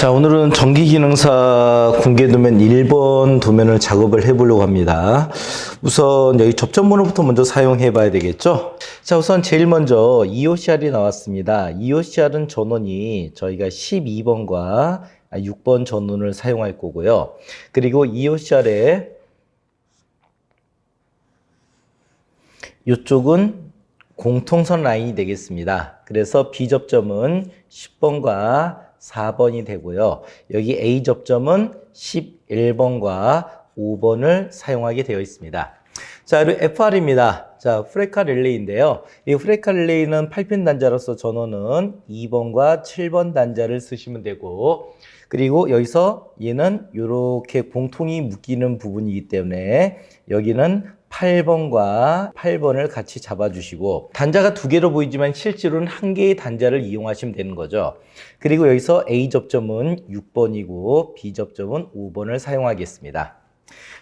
자, 오늘은 전기기능사 공개도면 1번 도면을 작업을 해보려고 합니다. 우선 여기 접점번호부터 먼저 사용해 봐야 되겠죠? 자, 우선 제일 먼저 EOCR이 나왔습니다. EOCR은 전원이 저희가 12번과 6번 전원을 사용할 거고요. 그리고 EOCR에 이쪽은 공통선 라인이 되겠습니다. 그래서 B접점은 10번과 4번이 되고요. 여기 A접점은 11번과 5번을 사용하게 되어 있습니다. 자, 그리고 FR입니다. 자, 프레카 릴레이인데요. 이 프레카 릴레이는 8핀 단자로서 전원은 2번과 7번 단자를 쓰시면 되고, 그리고 여기서 얘는 이렇게 공통이 묶이는 부분이기 때문에 여기는 8번과 8번을 같이 잡아주시고, 단자가 두 개로 보이지만 실제로는 한 개의 단자를 이용하시면 되는 거죠. 그리고 여기서 A접점은 6번이고 B접점은 5번을 사용하겠습니다.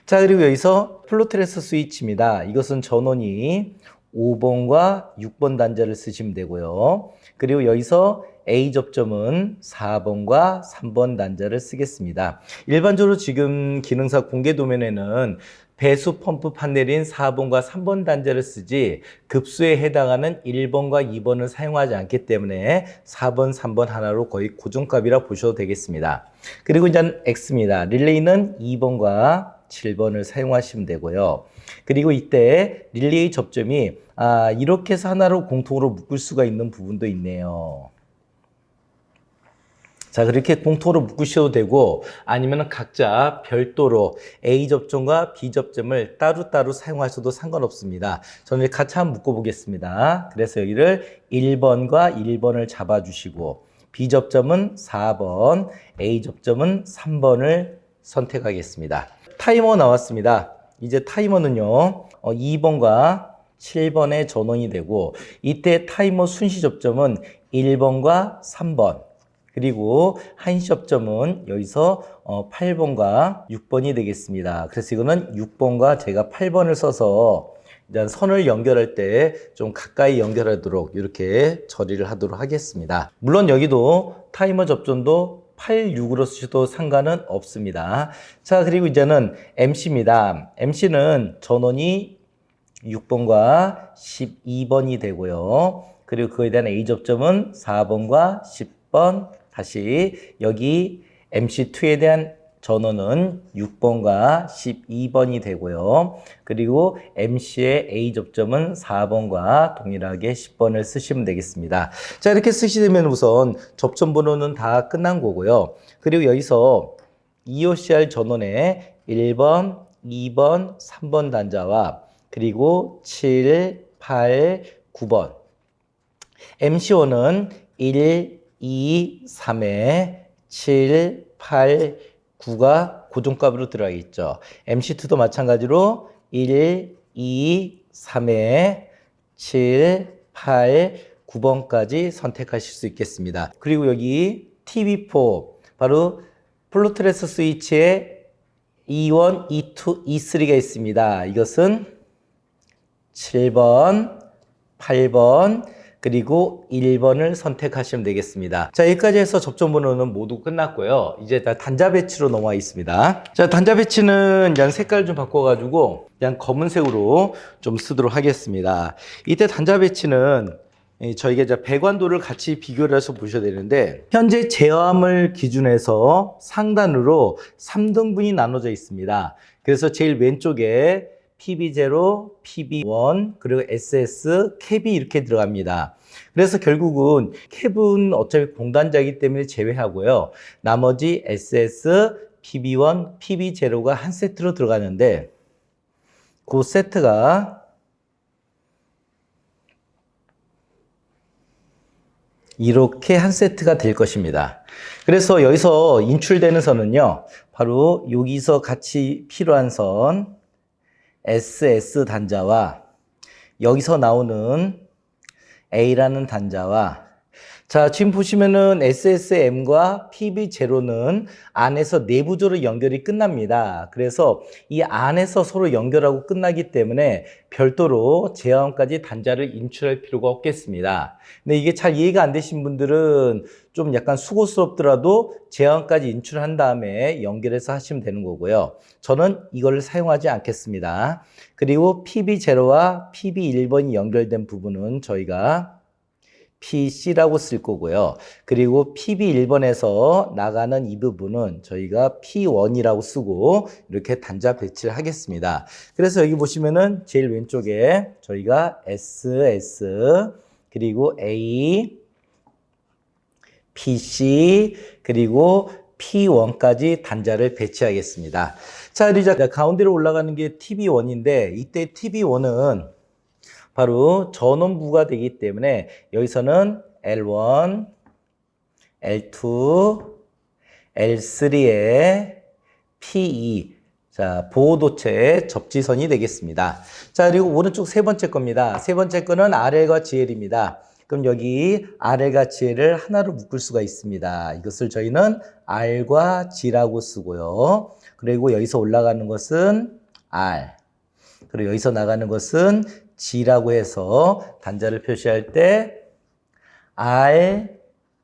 자, 그리고 여기서 플로트레스 스위치입니다. 이것은 전원이 5번과 6번 단자를 쓰시면 되고요. 그리고 여기서 A접점은 4번과 3번 단자를 쓰겠습니다. 일반적으로 지금 기능사 공개 도면에는 배수 펌프 판넬인 4번과 3번 단자를 쓰지 급수에 해당하는 1번과 2번을 사용하지 않기 때문에 4번, 3번 하나로 거의 고정값이라 보셔도 되겠습니다. 그리고 이제 X입니다. 릴레이는 2번과 7번을 사용하시면 되고요. 그리고 이때 릴레이 접점이 이렇게 해서 하나로 공통으로 묶을 수가 있는 부분도 있네요. 자, 그렇게 공통으로 묶으셔도 되고 아니면 각자 별도로 A접점과 B접점을 따로따로 사용하셔도 상관없습니다. 저는 같이 한번 묶어보겠습니다. 그래서 여기를 1번과 1번을 잡아주시고 B접점은 4번, A접점은 3번을 선택하겠습니다. 타이머 나왔습니다. 이제 타이머는요, 2번과 7번의 전원이 되고 이때 타이머 순시 접점은 1번과 3번, 그리고 한시 접점은 여기서 8번과 6번이 되겠습니다. 그래서 이거는 6번과 제가 8번을 써서 일단 선을 연결할 때 좀 가까이 연결하도록 이렇게 처리를 하도록 하겠습니다. 물론 여기도 타이머 접점도 8, 6으로 쓰셔도 상관은 없습니다. 자, 그리고 이제는 MC입니다. MC는 전원이 6번과 12번이 되고요. 그리고 그에 대한 A접점은 4번과 10번, 다시 여기 MC2에 대한 전원은 6번과 12번이 되고요. 그리고 MC의 A접점은 4번과 동일하게 10번을 쓰시면 되겠습니다. 자, 이렇게 쓰시면 우선 접점 번호는 다 끝난 거고요. 그리고 여기서 EOCR 전원의 1번, 2번, 3번 단자와 그리고 7, 8, 9번 MC1은 1, 2, 3에 7, 8, 9가 고정값으로 들어가 있죠. MC2도 마찬가지로 1, 2, 3에 7, 8, 9번까지 선택하실 수 있겠습니다. 그리고 여기 TV4 바로 플로트레스 스위치에 E1, E2, E3가 있습니다. 이것은 7번, 8번, 그리고 1번을 선택하시면 되겠습니다. 자, 여기까지 해서 접점 번호는 모두 끝났고요. 이제 단자 배치로 넘어와 있습니다. 자, 단자 배치는 그냥 색깔 좀 바꿔가지고 그냥 검은색으로 좀 쓰도록 하겠습니다. 이때 단자 배치는 저희가 이제 배관도를 같이 비교를 해서 보셔야 되는데 현재 제어함을 기준해서 상단으로 3등분이 나눠져 있습니다. 그래서 제일 왼쪽에 PB0, PB1, 그리고 SS, 캡이 이렇게 들어갑니다. 그래서 결국은 캡은 어차피 공단자이기 때문에 제외하고요. 나머지 SS, PB1, PB0가 한 세트로 들어가는데 그 세트가 이렇게 한 세트가 될 것입니다. 그래서 여기서 인출되는 선은요, 바로 여기서 같이 필요한 선, SS 단자와 여기서 나오는 A라는 단자와 자, 지금 보시면은 SSM과 PB0는 안에서 내부적으로 연결이 끝납니다. 그래서 이 안에서 서로 연결하고 끝나기 때문에 별도로 제어원까지 단자를 인출할 필요가 없겠습니다. 근데 이게 잘 이해가 안 되신 분들은 좀 약간 수고스럽더라도 제어원까지 인출한 다음에 연결해서 하시면 되는 거고요. 저는 이걸 사용하지 않겠습니다. 그리고 PB0와 PB1번이 연결된 부분은 저희가 PC라고 쓸 거고요. 그리고 PB1번에서 나가는 이 부분은 저희가 P1이라고 쓰고 이렇게 단자 배치를 하겠습니다. 그래서 여기 보시면은 제일 왼쪽에 저희가 SS 그리고 A, PC 그리고 P1까지 단자를 배치하겠습니다. 자, 이제 가운데로 올라가는 게 TB1인데 이때 TB1은 바로 전원부가 되기 때문에 여기서는 L1, L2, L3의 P2 자, 보호도체 접지선이 되겠습니다. 자, 그리고 오른쪽 세 번째 겁니다. 세 번째 거는 RL과 GL입니다. 그럼 여기 RL과 GL을 하나로 묶을 수가 있습니다. 이것을 저희는 R과 G라고 쓰고요. 그리고 여기서 올라가는 것은 R. 그리고 여기서 나가는 것은 G라고 해서 단자를 표시할 때 R,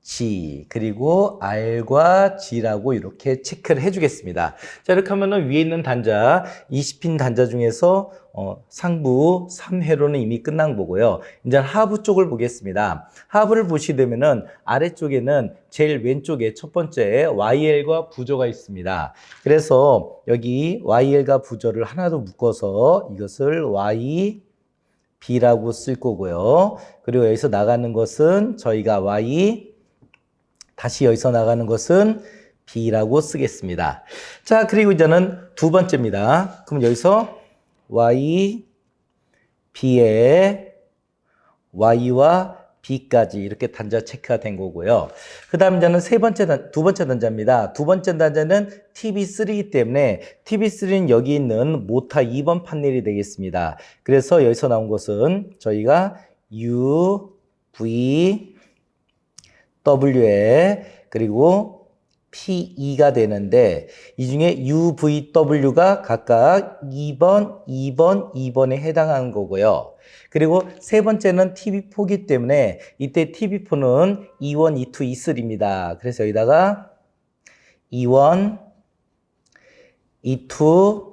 G 그리고 R과 G라고 이렇게 체크를 해주겠습니다. 자, 이렇게 하면은 위에 있는 단자 20핀 단자 중에서 상부 3회로는 이미 끝난 거고요. 이제 하부 쪽을 보겠습니다. 하부를 보시게 되면은 아래쪽에는 제일 왼쪽에 첫 번째 YL과 부저가 있습니다. 그래서 여기 YL과 부저를 하나도 묶어서 이것을 Y B라고 쓸 거고요. 그리고 여기서 나가는 것은 저희가 Y, 다시 여기서 나가는 것은 B라고 쓰겠습니다. 자, 그리고 이제는 두 번째입니다. 그럼 여기서 Y, B에 Y와 B까지 이렇게 단자 체크가 된 거고요. 그 다음 이제는 두 번째 단자입니다. 두 번째 단자는 TB3이기 때문에 TB3는 여기 있는 모타 2번 판넬이 되겠습니다. 그래서 여기서 나온 것은 저희가 U, V, W에 그리고 P2가 되는데 이 중에 U, V, W가 각각 2번, 2번, 2번에 해당하는 거고요. 그리고 세 번째는 TB4이기 때문에 이때 TB4는 E1, E2, E3입니다. 그래서 여기다가 E1, E2,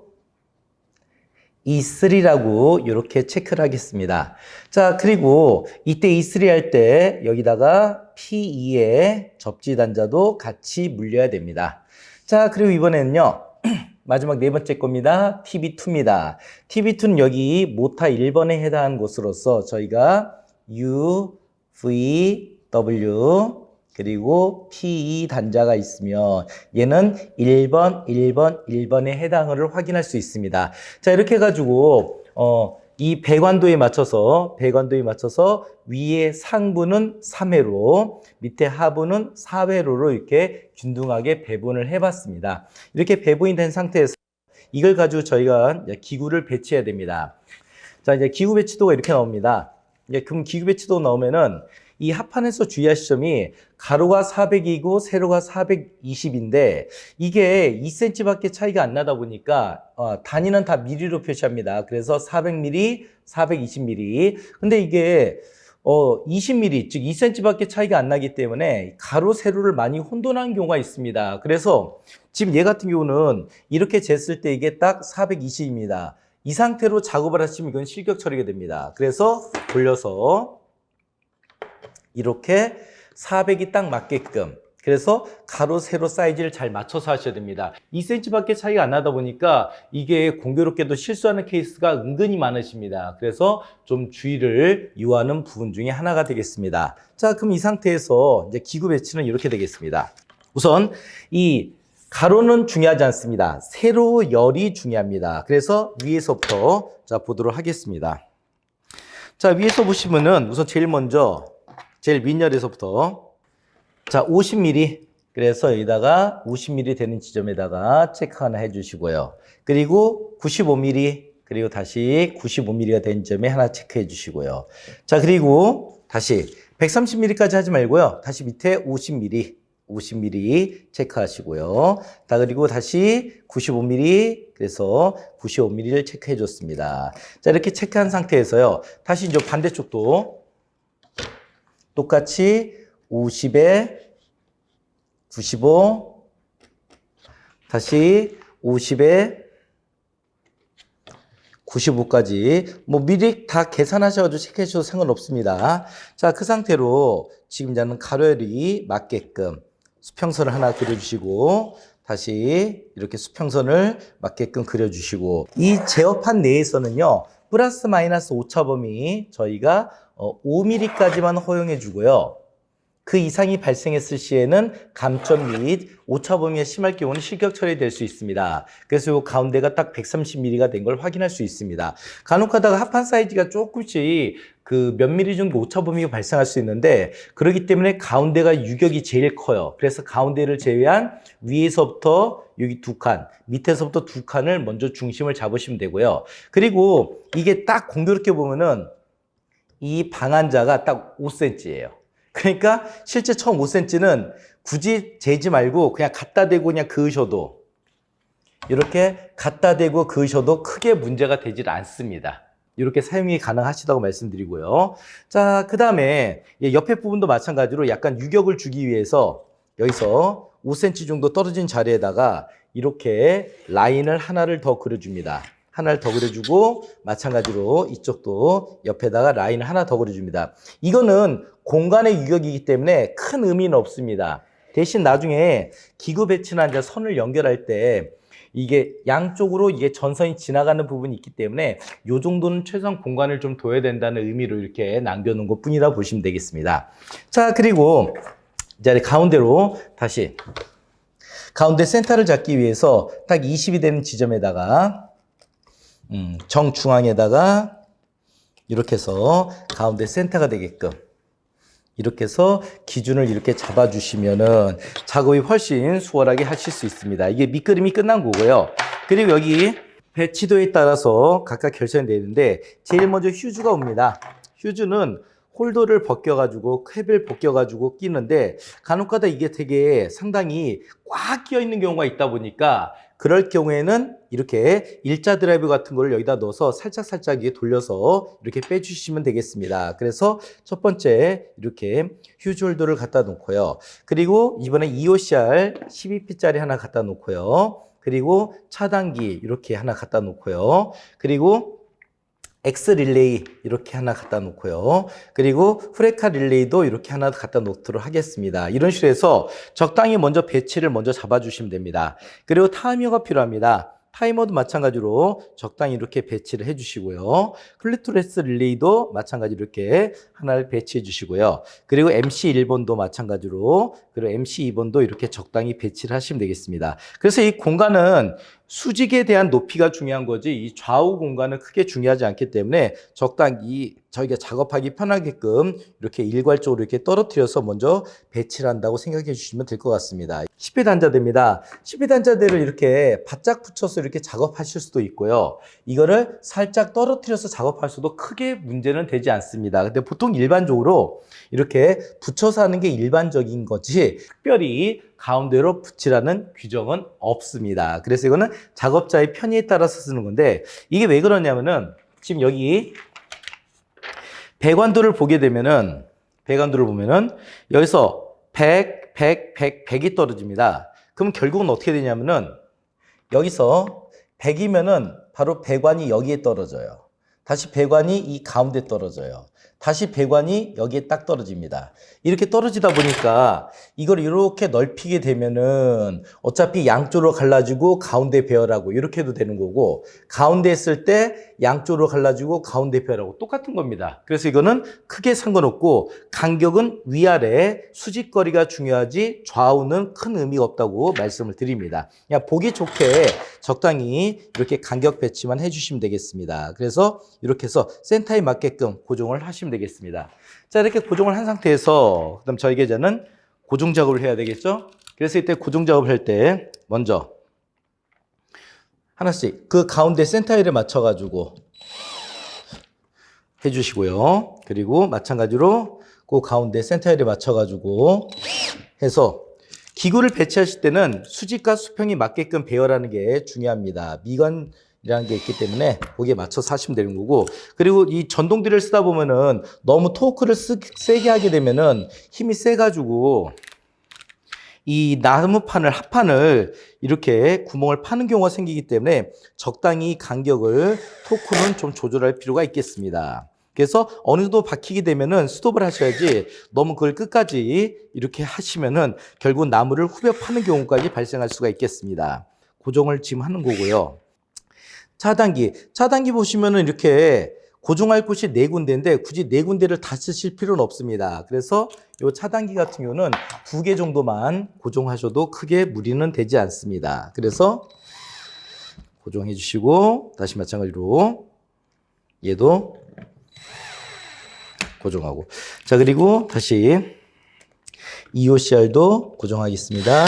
E3라고 이렇게 체크를 하겠습니다. 자, 그리고 이때 E3 할 때 여기다가 P2의 접지 단자도 같이 물려야 됩니다. 자, 그리고 이번에는요. 마지막 네 번째 겁니다. TB2입니다. TB2는 여기 모타 1번에 해당하는 곳으로서 저희가 U, V, W 그리고 P2 단자가 있으면 얘는 1번, 1번, 1번에 해당을 확인할 수 있습니다. 자, 이렇게 해가지고 이 배관도에 맞춰서 위에 상부는 3회로 밑에 하부는 4회로로 이렇게 균등하게 배분을 해봤습니다. 이렇게 배분이 된 상태에서 이걸 가지고 저희가 기구를 배치해야 됩니다. 자, 이제 기구 배치도가 이렇게 나옵니다. 그럼 기구 배치도 나오면은 이 합판에서 주의하실 점이 가로가 400이고 세로가 420인데 이게 2cm밖에 차이가 안 나다 보니까 단위는 다 미리로 표시합니다. 그래서 400mm, 420mm. 근데 이게 20mm, 즉 2cm밖에 차이가 안 나기 때문에 가로, 세로를 많이 혼돈하는 경우가 있습니다. 그래서 지금 얘 같은 경우는 이렇게 쟀을 때 이게 딱 420입니다. 이 상태로 작업을 하시면 이건 실격 처리가 됩니다. 그래서 돌려서 이렇게 400이 딱 맞게끔 그래서 가로 세로 사이즈를 잘 맞춰서 하셔야 됩니다. 2cm밖에 차이가 안 나다 보니까 이게 공교롭게도 실수하는 케이스가 은근히 많으십니다. 그래서 좀 주의를 요하는 부분 중에 하나가 되겠습니다. 자, 그럼 이 상태에서 이제 기구 배치는 이렇게 되겠습니다. 우선 이 가로는 중요하지 않습니다. 세로 열이 중요합니다. 그래서 위에서부터 자 보도록 하겠습니다. 자, 위에서 보시면은 우선 제일 먼저 제일 윗열에서부터 자 50mm 그래서 여기다가 50mm 되는 지점에다가 체크 하나 해주시고요. 그리고 95mm 그리고 다시 95mm가 된 점에 하나 체크해 주시고요. 자, 그리고 다시 130mm까지 하지 말고요. 다시 밑에 50mm 체크하시고요. 그리고 다시 95mm, 그래서 95mm를 체크해 줬습니다. 자, 이렇게 체크한 상태에서요. 다시 이제 반대쪽도 똑같이 50에 95, 다시 50에 95까지 뭐 미리 다 계산하셔가지고 체크해 주셔도 상관없습니다. 자, 그 상태로 지금 저는 가로열이 맞게끔 수평선을 하나 그려주시고 다시 이렇게 수평선을 맞게끔 그려주시고 이 제어판 내에서는요 플러스 마이너스 오차범위 저희가 5mm까지만 허용해 주고요. 그 이상이 발생했을 시에는 감점 및 오차범위가 심할 경우는 실격 처리될 수 있습니다. 그래서 이 가운데가 딱 130mm가 된 걸 확인할 수 있습니다. 간혹 하다가 합판 사이즈가 조금씩 그 몇 미리 정도 오차범위가 발생할 수 있는데 그렇기 때문에 가운데가 유격이 제일 커요. 그래서 가운데를 제외한 위에서부터 여기 두 칸, 밑에서부터 두 칸을 먼저 중심을 잡으시면 되고요. 그리고 이게 딱 공교롭게 보면은 이 방한자가 딱 5cm예요. 그러니까 실제 처음 5cm는 굳이 재지 말고 그냥 갖다 대고 그냥 그으셔도 이렇게 갖다 대고 그으셔도 크게 문제가 되질 않습니다. 이렇게 사용이 가능하시다고 말씀드리고요. 자, 그 다음에 옆에 부분도 마찬가지로 약간 유격을 주기 위해서 여기서 5cm 정도 떨어진 자리에다가 이렇게 라인을 하나를 더 그려줍니다. 하나를 더 그려주고 마찬가지로 이쪽도 옆에다가 라인을 하나 더 그려줍니다. 이거는 공간의 유격이기 때문에 큰 의미는 없습니다. 대신 나중에 기구 배치나 이제 선을 연결할 때 이게 양쪽으로 이게 전선이 지나가는 부분이 있기 때문에 이 정도는 최소한 공간을 좀 둬야 된다는 의미로 이렇게 남겨놓은 것 뿐이라 보시면 되겠습니다. 자, 그리고 이제 가운데로 다시 가운데 센터를 잡기 위해서 딱 20이 되는 지점에다가 정중앙에다가 이렇게 해서 가운데 센터가 되게끔 이렇게 해서 기준을 이렇게 잡아주시면은 작업이 훨씬 수월하게 하실 수 있습니다. 이게 밑그림이 끝난 거고요. 그리고 여기 배치도에 따라서 각각 결정이 되는데 제일 먼저 휴즈가 옵니다. 휴즈는 홀더를 벗겨가지고 캡을 벗겨가지고 끼는데 간혹가다 이게 되게 상당히 꽉 끼어 있는 경우가 있다 보니까 그럴 경우에는 이렇게 일자 드라이브 같은 걸 여기다 넣어서 살짝 이게 돌려서 이렇게 빼주시면 되겠습니다. 그래서 첫 번째 이렇게 휴즈 홀더를 갖다 놓고요. 그리고 이번에 EOCR 12P짜리 하나 갖다 놓고요. 그리고 차단기 이렇게 하나 갖다 놓고요. 그리고 X 릴레이 이렇게 하나 갖다 놓고요. 그리고 후레카 릴레이도 이렇게 하나 갖다 놓도록 하겠습니다. 이런 식으로 해서 적당히 먼저 배치를 먼저 잡아주시면 됩니다. 그리고 타이머가 필요합니다. 타이머도 마찬가지로 적당히 이렇게 배치를 해주시고요. 플랫트레스 릴레이도 마찬가지로 이렇게 하나를 배치해 주시고요. 그리고 MC 1번도 마찬가지로 그리고 MC 2번도 이렇게 적당히 배치를 하시면 되겠습니다. 그래서 이 공간은 수직에 대한 높이가 중요한 거지 이 좌우 공간은 크게 중요하지 않기 때문에 적당히 저희가 작업하기 편하게끔 이렇게 일괄적으로 이렇게 떨어뜨려서 먼저 배치를 한다고 생각해 주시면 될 것 같습니다. 10회 단자대입니다. 10회 단자대를 이렇게 바짝 붙여서 이렇게 작업하실 수도 있고요. 이거를 살짝 떨어뜨려서 작업하셔도 크게 문제는 되지 않습니다. 근데 보통 일반적으로 이렇게 붙여서 하는 게 일반적인 거지 특별히 가운데로 붙이라는 규정은 없습니다. 그래서 이거는 작업자의 편의에 따라서 쓰는 건데 이게 왜 그러냐면은 지금 여기 배관도를 보게 되면은 배관도를 보면은 여기서 100이 떨어집니다. 그럼 결국은 어떻게 되냐면은 여기서 100이면은 바로 배관이 여기에 떨어져요. 다시 배관이 이 가운데 떨어져요. 다시 배관이 여기에 딱 떨어집니다. 이렇게 떨어지다 보니까 이걸 이렇게 넓히게 되면은 어차피 양쪽으로 갈라지고 가운데 배열하고 이렇게 해도 되는 거고 가운데 했을 때 양쪽으로 갈라지고 가운데 배열하고 똑같은 겁니다. 그래서 이거는 크게 상관없고 간격은 위아래 수직거리가 중요하지 좌우는 큰 의미가 없다고 말씀을 드립니다. 그냥 보기 좋게 적당히 이렇게 간격 배치만 해주시면 되겠습니다. 그래서 이렇게 해서 센터에 맞게끔 고정을 하시면 되겠습니다. 자, 이렇게 고정을 한 상태에서 그다음 저희 계좌는 고정 작업을 해야 되겠죠? 그래서 이때 고정 작업을 할 때 먼저 하나씩 그 가운데 센터에 맞춰가지고 해주시고요. 그리고 마찬가지로 그 가운데 센터열에 맞춰가지고 해서 기구를 배치하실 때는 수직과 수평이 맞게끔 배열하는 게 중요합니다. 미관이라는 게 있기 때문에 거기에 맞춰서 하시면 되는 거고, 그리고 이 전동드릴을 쓰다 보면은 너무 토크를 세게 하게 되면은 힘이 세가지고 이 나무판을, 합판을 이렇게 구멍을 파는 경우가 생기기 때문에 적당히 간격을, 토크는 좀 조절할 필요가 있겠습니다. 그래서 어느 정도 박히게 되면은 스톱을 하셔야지, 너무 그걸 끝까지 이렇게 하시면은 결국 나무를 후벼 파는 경우까지 발생할 수가 있겠습니다. 고정을 지금 하는 거고요. 차단기 보시면은 이렇게 고정할 곳이 4군데인데 굳이 4군데를 다 쓰실 필요는 없습니다. 그래서 이 차단기 같은 경우는 2개 정도만 고정하셔도 크게 무리는 되지 않습니다. 그래서 고정해 주시고, 다시 마찬가지로 얘도 고정하고, 자, 그리고 다시 EOCR도 고정하겠습니다.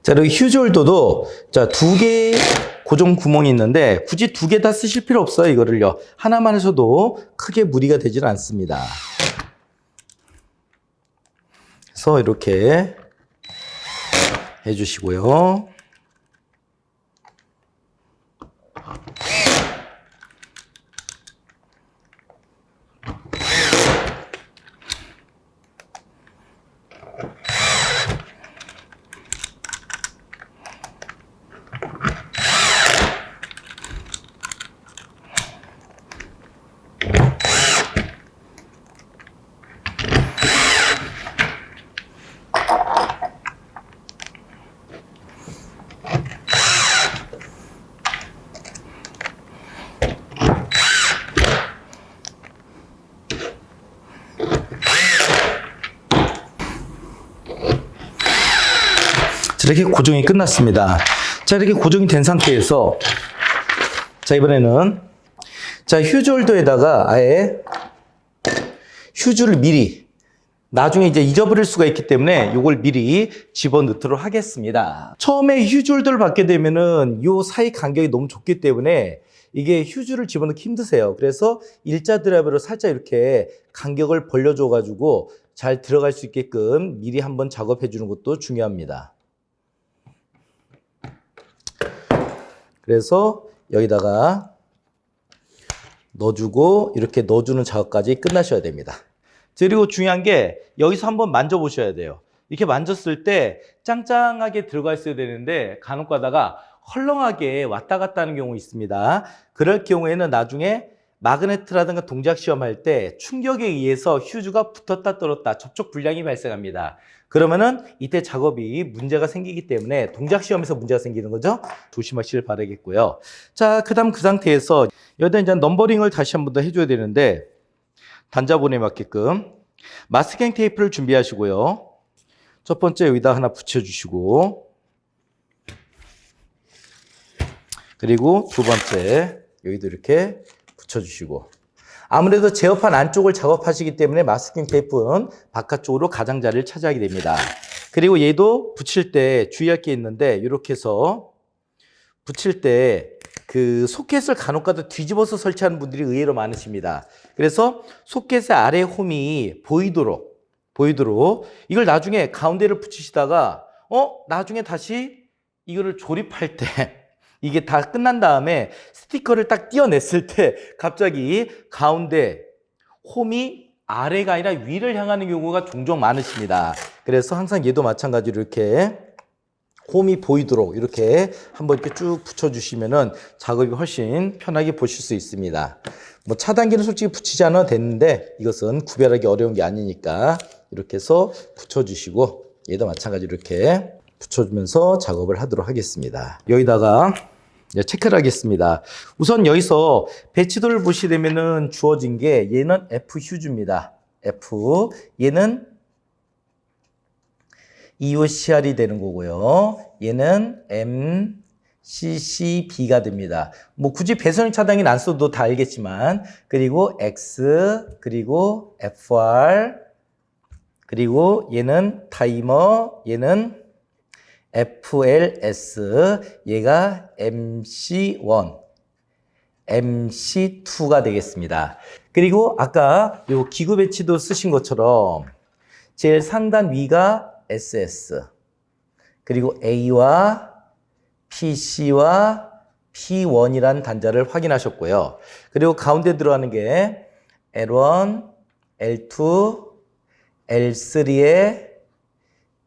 자, 그리고 휴즈홀더도 자, 2개 고정 구멍이 있는데 굳이 2개 다 쓰실 필요 없어요. 이거를요, 하나만 하셔도 크게 무리가 되지는 않습니다. 그래서 이렇게 해주시고요. 이렇게 고정이 끝났습니다. 자, 이렇게 고정이 된 상태에서 자, 이번에는 자, 휴즈홀더에다가 아예 휴즈를 미리, 나중에 이제 잊어버릴 수가 있기 때문에 이걸 미리 집어넣도록 하겠습니다. 처음에 휴즈홀더를 받게 되면은 요 사이 간격이 너무 좁기 때문에 이게 휴즈를 집어넣기 힘드세요. 그래서 일자 드라이버로 살짝 이렇게 간격을 벌려줘 가지고 잘 들어갈 수 있게끔 미리 한번 작업해 주는 것도 중요합니다. 그래서 여기다가 넣어주고 이렇게 넣어주는 작업까지 끝나셔야 됩니다. 그리고 중요한 게 여기서 한번 만져보셔야 돼요. 이렇게 만졌을 때 짱짱하게 들어가 있어야 되는데 간혹 가다가 헐렁하게 왔다 갔다 하는 경우 있습니다. 그럴 경우에는 나중에 마그네트라든가 동작 시험할 때 충격에 의해서 휴즈가 붙었다 떨었다 접촉 불량이 발생합니다. 그러면은 이때 작업이 문제가 생기기 때문에 동작 시험에서 문제가 생기는 거죠. 조심하시길 바라겠고요. 자, 그다음 그 상태에서 여기다 이제 넘버링을 다시 한 번 더 해줘야 되는데 단자본에 맞게끔 마스킹 테이프를 준비하시고요. 첫 번째 여기다 하나 붙여주시고, 그리고 두 번째 여기도 이렇게 붙여주시고, 아무래도 제어판 안쪽을 작업하시기 때문에 마스킹 테이프는 바깥쪽으로 가장자리를 차지하게 됩니다. 그리고 얘도 붙일 때 주의할 게 있는데 이렇게 해서 붙일 때 그 소켓을 간혹가다 뒤집어서 설치하는 분들이 의외로 많으십니다. 그래서 소켓의 아래 홈이 보이도록 이걸 나중에 가운데를 붙이시다가 나중에 다시 이거를 조립할 때 이게 다 끝난 다음에 스티커를 딱 띄어냈을 때 갑자기 가운데 홈이 아래가 아니라 위를 향하는 경우가 종종 많으십니다. 그래서 항상 얘도 마찬가지로 이렇게 홈이 보이도록 이렇게 한번 이렇게 쭉 붙여주시면은 작업이 훨씬 편하게 보실 수 있습니다. 뭐 차단기는 솔직히 붙이지 않아도 되는데 이것은 구별하기 어려운 게 아니니까 이렇게 해서 붙여주시고, 얘도 마찬가지로 이렇게 붙여주면서 작업을 하도록 하겠습니다. 여기다가 체크를 하겠습니다. 우선 여기서 배치도를 보시게 되면은 주어진 게 얘는 F 휴즈입니다. F, 얘는 EOCR이 되는 거고요. 얘는 MCCB가 됩니다. 뭐 굳이 배선형 차단기는 안 써도 다 알겠지만, 그리고 X, 그리고 FR, 그리고 얘는 타이머, 얘는 FLS, 얘가 MC1, MC2가 되겠습니다. 그리고 아까 요 기구 배치도 쓰신 것처럼 제일 상단 위가 SS, 그리고 A와 PC와 P1이라는 단자를 확인하셨고요. 그리고 가운데 들어가는 게 L1, L2, L3의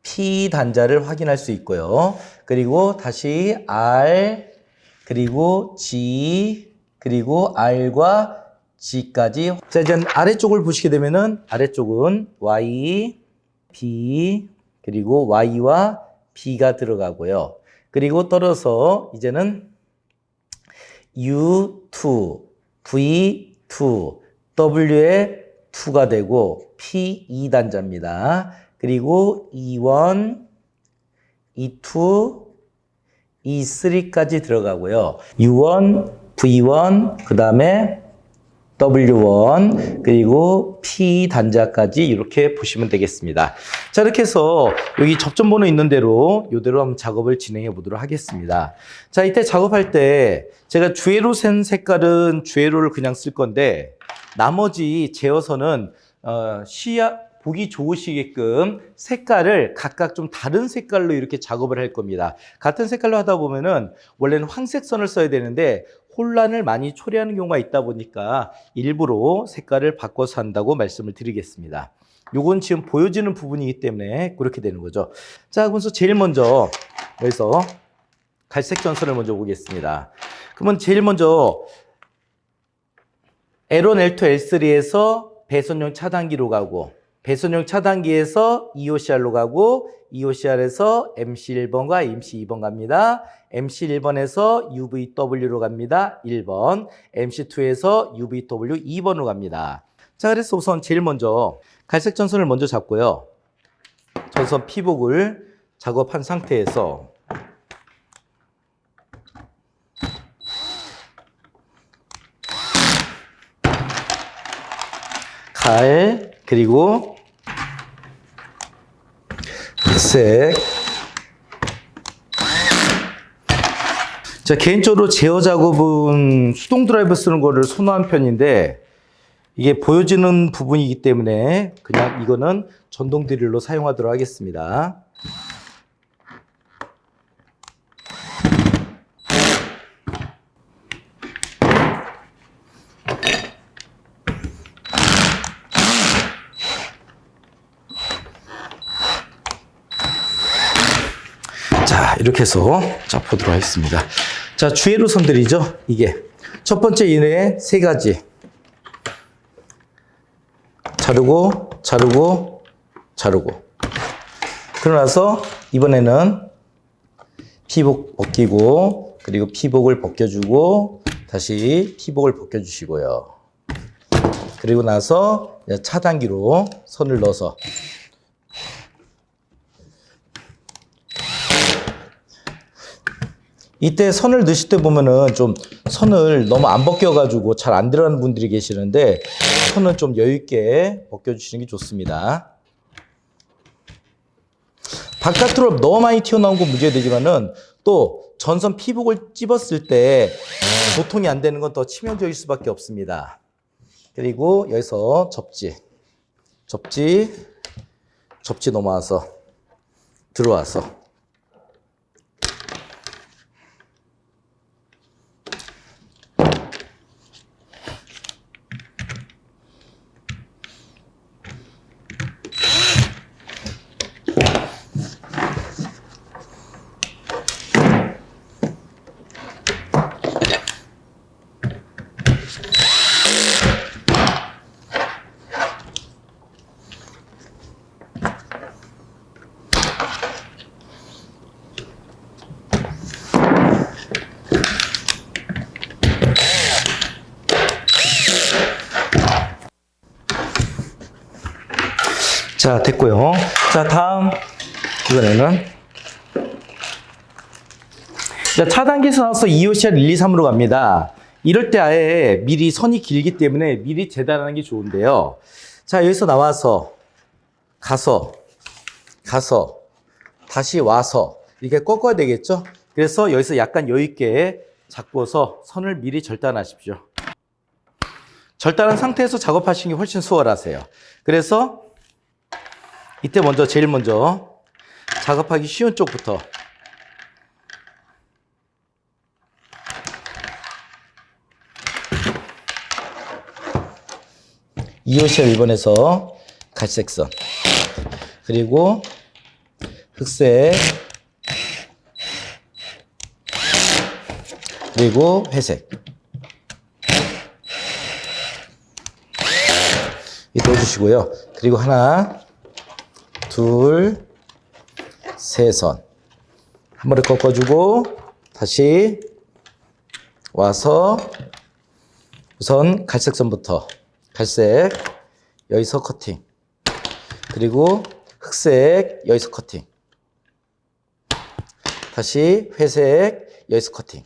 P 단자를 확인할 수 있고요. 그리고 다시 R, 그리고 G, 그리고 R과 G까지. 자, 이제 아래쪽을 보시게 되면은 아래쪽은 Y, B, 그리고 Y와 B가 들어가고요. 그리고 떨어서 이제는 U2, V2, W의 2가 되고 P2 단자입니다. 그리고 E1, E2, E3까지 들어가고요. U1, V1, 그 다음에 W1, 그리고 P 단자까지 이렇게 보시면 되겠습니다. 자, 이렇게 해서 여기 접점 번호 있는 대로 이대로 한번 작업을 진행해 보도록 하겠습니다. 자, 이때 작업할 때 제가 주회로 센 색깔은 주회로를 그냥 쓸 건데 나머지 제어선은 보기 좋으시게끔 색깔을 각각 좀 다른 색깔로 이렇게 작업을 할 겁니다. 같은 색깔로 하다 보면은 원래는 황색 선을 써야 되는데 혼란을 많이 초래하는 경우가 있다 보니까 일부러 색깔을 바꿔서 한다고 말씀을 드리겠습니다. 요건 지금 보여지는 부분이기 때문에 그렇게 되는 거죠. 자, 그래서 제일 먼저 여기서 갈색 전선을 먼저 보겠습니다. 그러면 제일 먼저 L1, L2, L3에서 배선용 차단기로 가고, 배선용 차단기에서 EOCR로 가고, EOCR에서 MC1번과 MC2번 갑니다. MC1번에서 UVW로 갑니다. 1번. MC2에서 UVW 2번으로 갑니다. 자, 그래서 우선 제일 먼저 갈색 전선을 먼저 잡고요. 전선 피복을 작업한 상태에서 칼, 그리고 색. 자, 개인적으로 제어 작업은 수동 드라이버 쓰는 거를 선호한 편인데 이게 보여지는 부분이기 때문에 그냥 이거는 전동 드릴로 사용하도록 하겠습니다. 자, 이렇게 해서 보도록 하겠습니다. 자, 주회로 선들이죠. 이게 첫 번째 이내에 세 가지 자르고 자르고 자르고, 그러고 나서 이번에는 피복 벗기고, 그리고 피복을 벗겨주고 다시 피복을 벗겨주시고요. 그리고 나서 차단기로 선을 넣어서 이때 선을 넣으실 때 보면은 좀 선을 너무 안 벗겨가지고 잘 안 들어가는 분들이 계시는데 선은 좀 여유있게 벗겨주시는 게 좋습니다. 바깥으로 너무 많이 튀어나온 건 문제되지만은 또 전선 피복을 찝었을 때 도통이 안 되는 건 더 치명적일 수밖에 없습니다. 그리고 여기서 접지 넘어와서 들어와서 자, 됐고요. 자, 다음 이번에는 자, 차단기에서 나와서 EOCR 1, 2, 3으로 갑니다. 이럴 때 아예 미리 선이 길기 때문에 미리 재단하는 게 좋은데요. 자, 여기서 나와서 가서 다시 와서 이렇게 꺾어야 되겠죠? 그래서 여기서 약간 여유 있게 잡고서 선을 미리 절단하십시오. 절단한 상태에서 작업하시는 게 훨씬 수월하세요. 그래서 이때 제일 먼저 작업하기 쉬운 쪽부터 이호시아 1번에서 갈색선, 그리고 흑색, 그리고 회색 넣어주시고요. 그리고 하나, 둘, 세 선 한 번에 꺾어주고 다시 와서 우선 갈색선부터 갈색 여기서 커팅, 그리고 흑색 여기서 커팅, 다시 회색 여기서 커팅.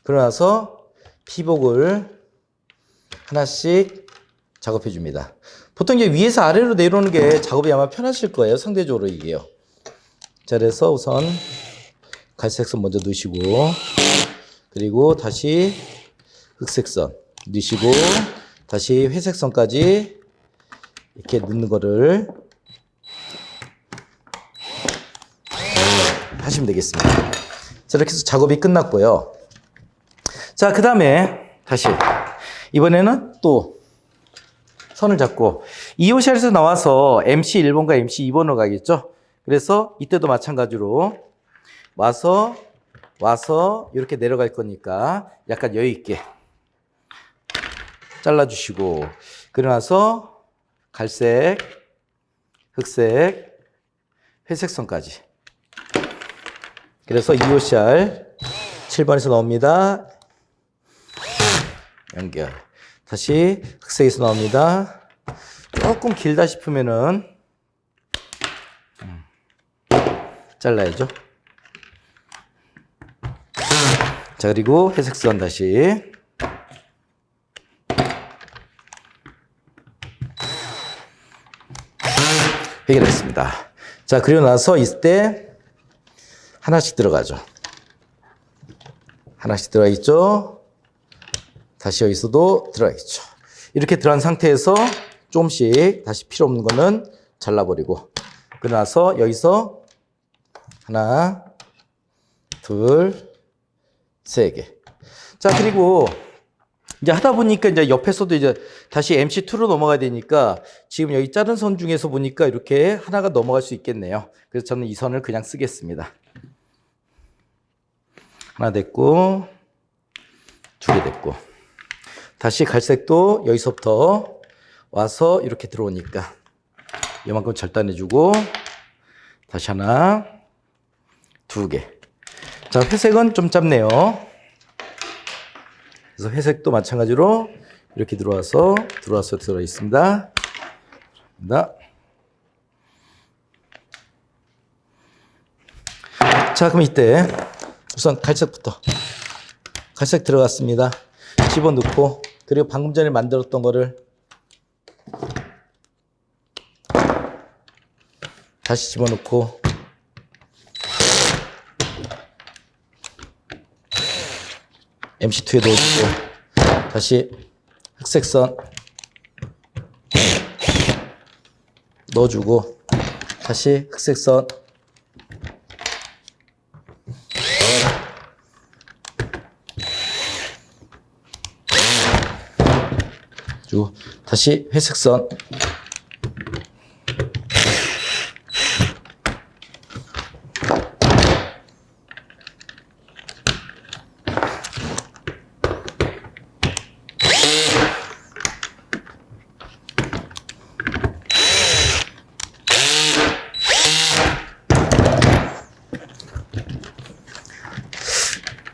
그러고 나서 피복을 하나씩 작업해 줍니다. 보통 이제 위에서 아래로 내려오는 게 작업이 아마 편하실 거예요. 상대적으로 이게요. 자, 그래서 우선 갈색선 먼저 넣으시고, 그리고 다시 흑색선 넣으시고, 다시 회색선까지 이렇게 넣는 거를 하시면 되겠습니다. 자, 이렇게 해서 작업이 끝났고요. 자, 그 다음에 다시 이번에는 또 선을 잡고 이호시아에서 나와서 MC 1번과 MC 2번으로 가겠죠. 그래서 이때도 마찬가지로 와서 이렇게 내려갈 거니까 약간 여유 있게 잘라주시고, 그러고 나서 갈색, 흑색, 회색선까지. 그래서 이호시아 7번에서 나옵니다. 연결. 다시 흑색에서 나옵니다. 조금 길다 싶으면은 잘라야죠. 자, 그리고 회색선 다시 해결했습니다. 자, 그리고 나서 이때 하나씩 들어가죠. 하나씩 들어가 있죠. 다시 여기서도 들어가 있죠. 이렇게 들어간 상태에서 조금씩 다시 필요 없는 거는 잘라버리고, 그러고 나서 여기서 하나, 둘, 세 개. 자, 그리고 이제 하다 보니까 이제 옆에서도 이제 다시 MC2로 넘어가야 되니까 지금 여기 자른 선 중에서 보니까 이렇게 하나가 넘어갈 수 있겠네요. 그래서 저는 이 선을 그냥 쓰겠습니다. 하나 됐고, 두 개 됐고, 다시 갈색도 여기서부터 와서 이렇게 들어오니까 이만큼 절단해주고, 다시 하나, 두 개. 자, 회색은 좀 짧네요. 그래서 회색도 마찬가지로 이렇게 들어와 있습니다. 자, 그럼 이때 우선 갈색부터. 갈색 들어갔습니다. 집어넣고, 그리고 방금 전에 만들었던 거를 다시 집어넣고, MC2에 넣어주고, 다시 흑색선 넣어주고, 다시 흑색선 주고, 다시 회색선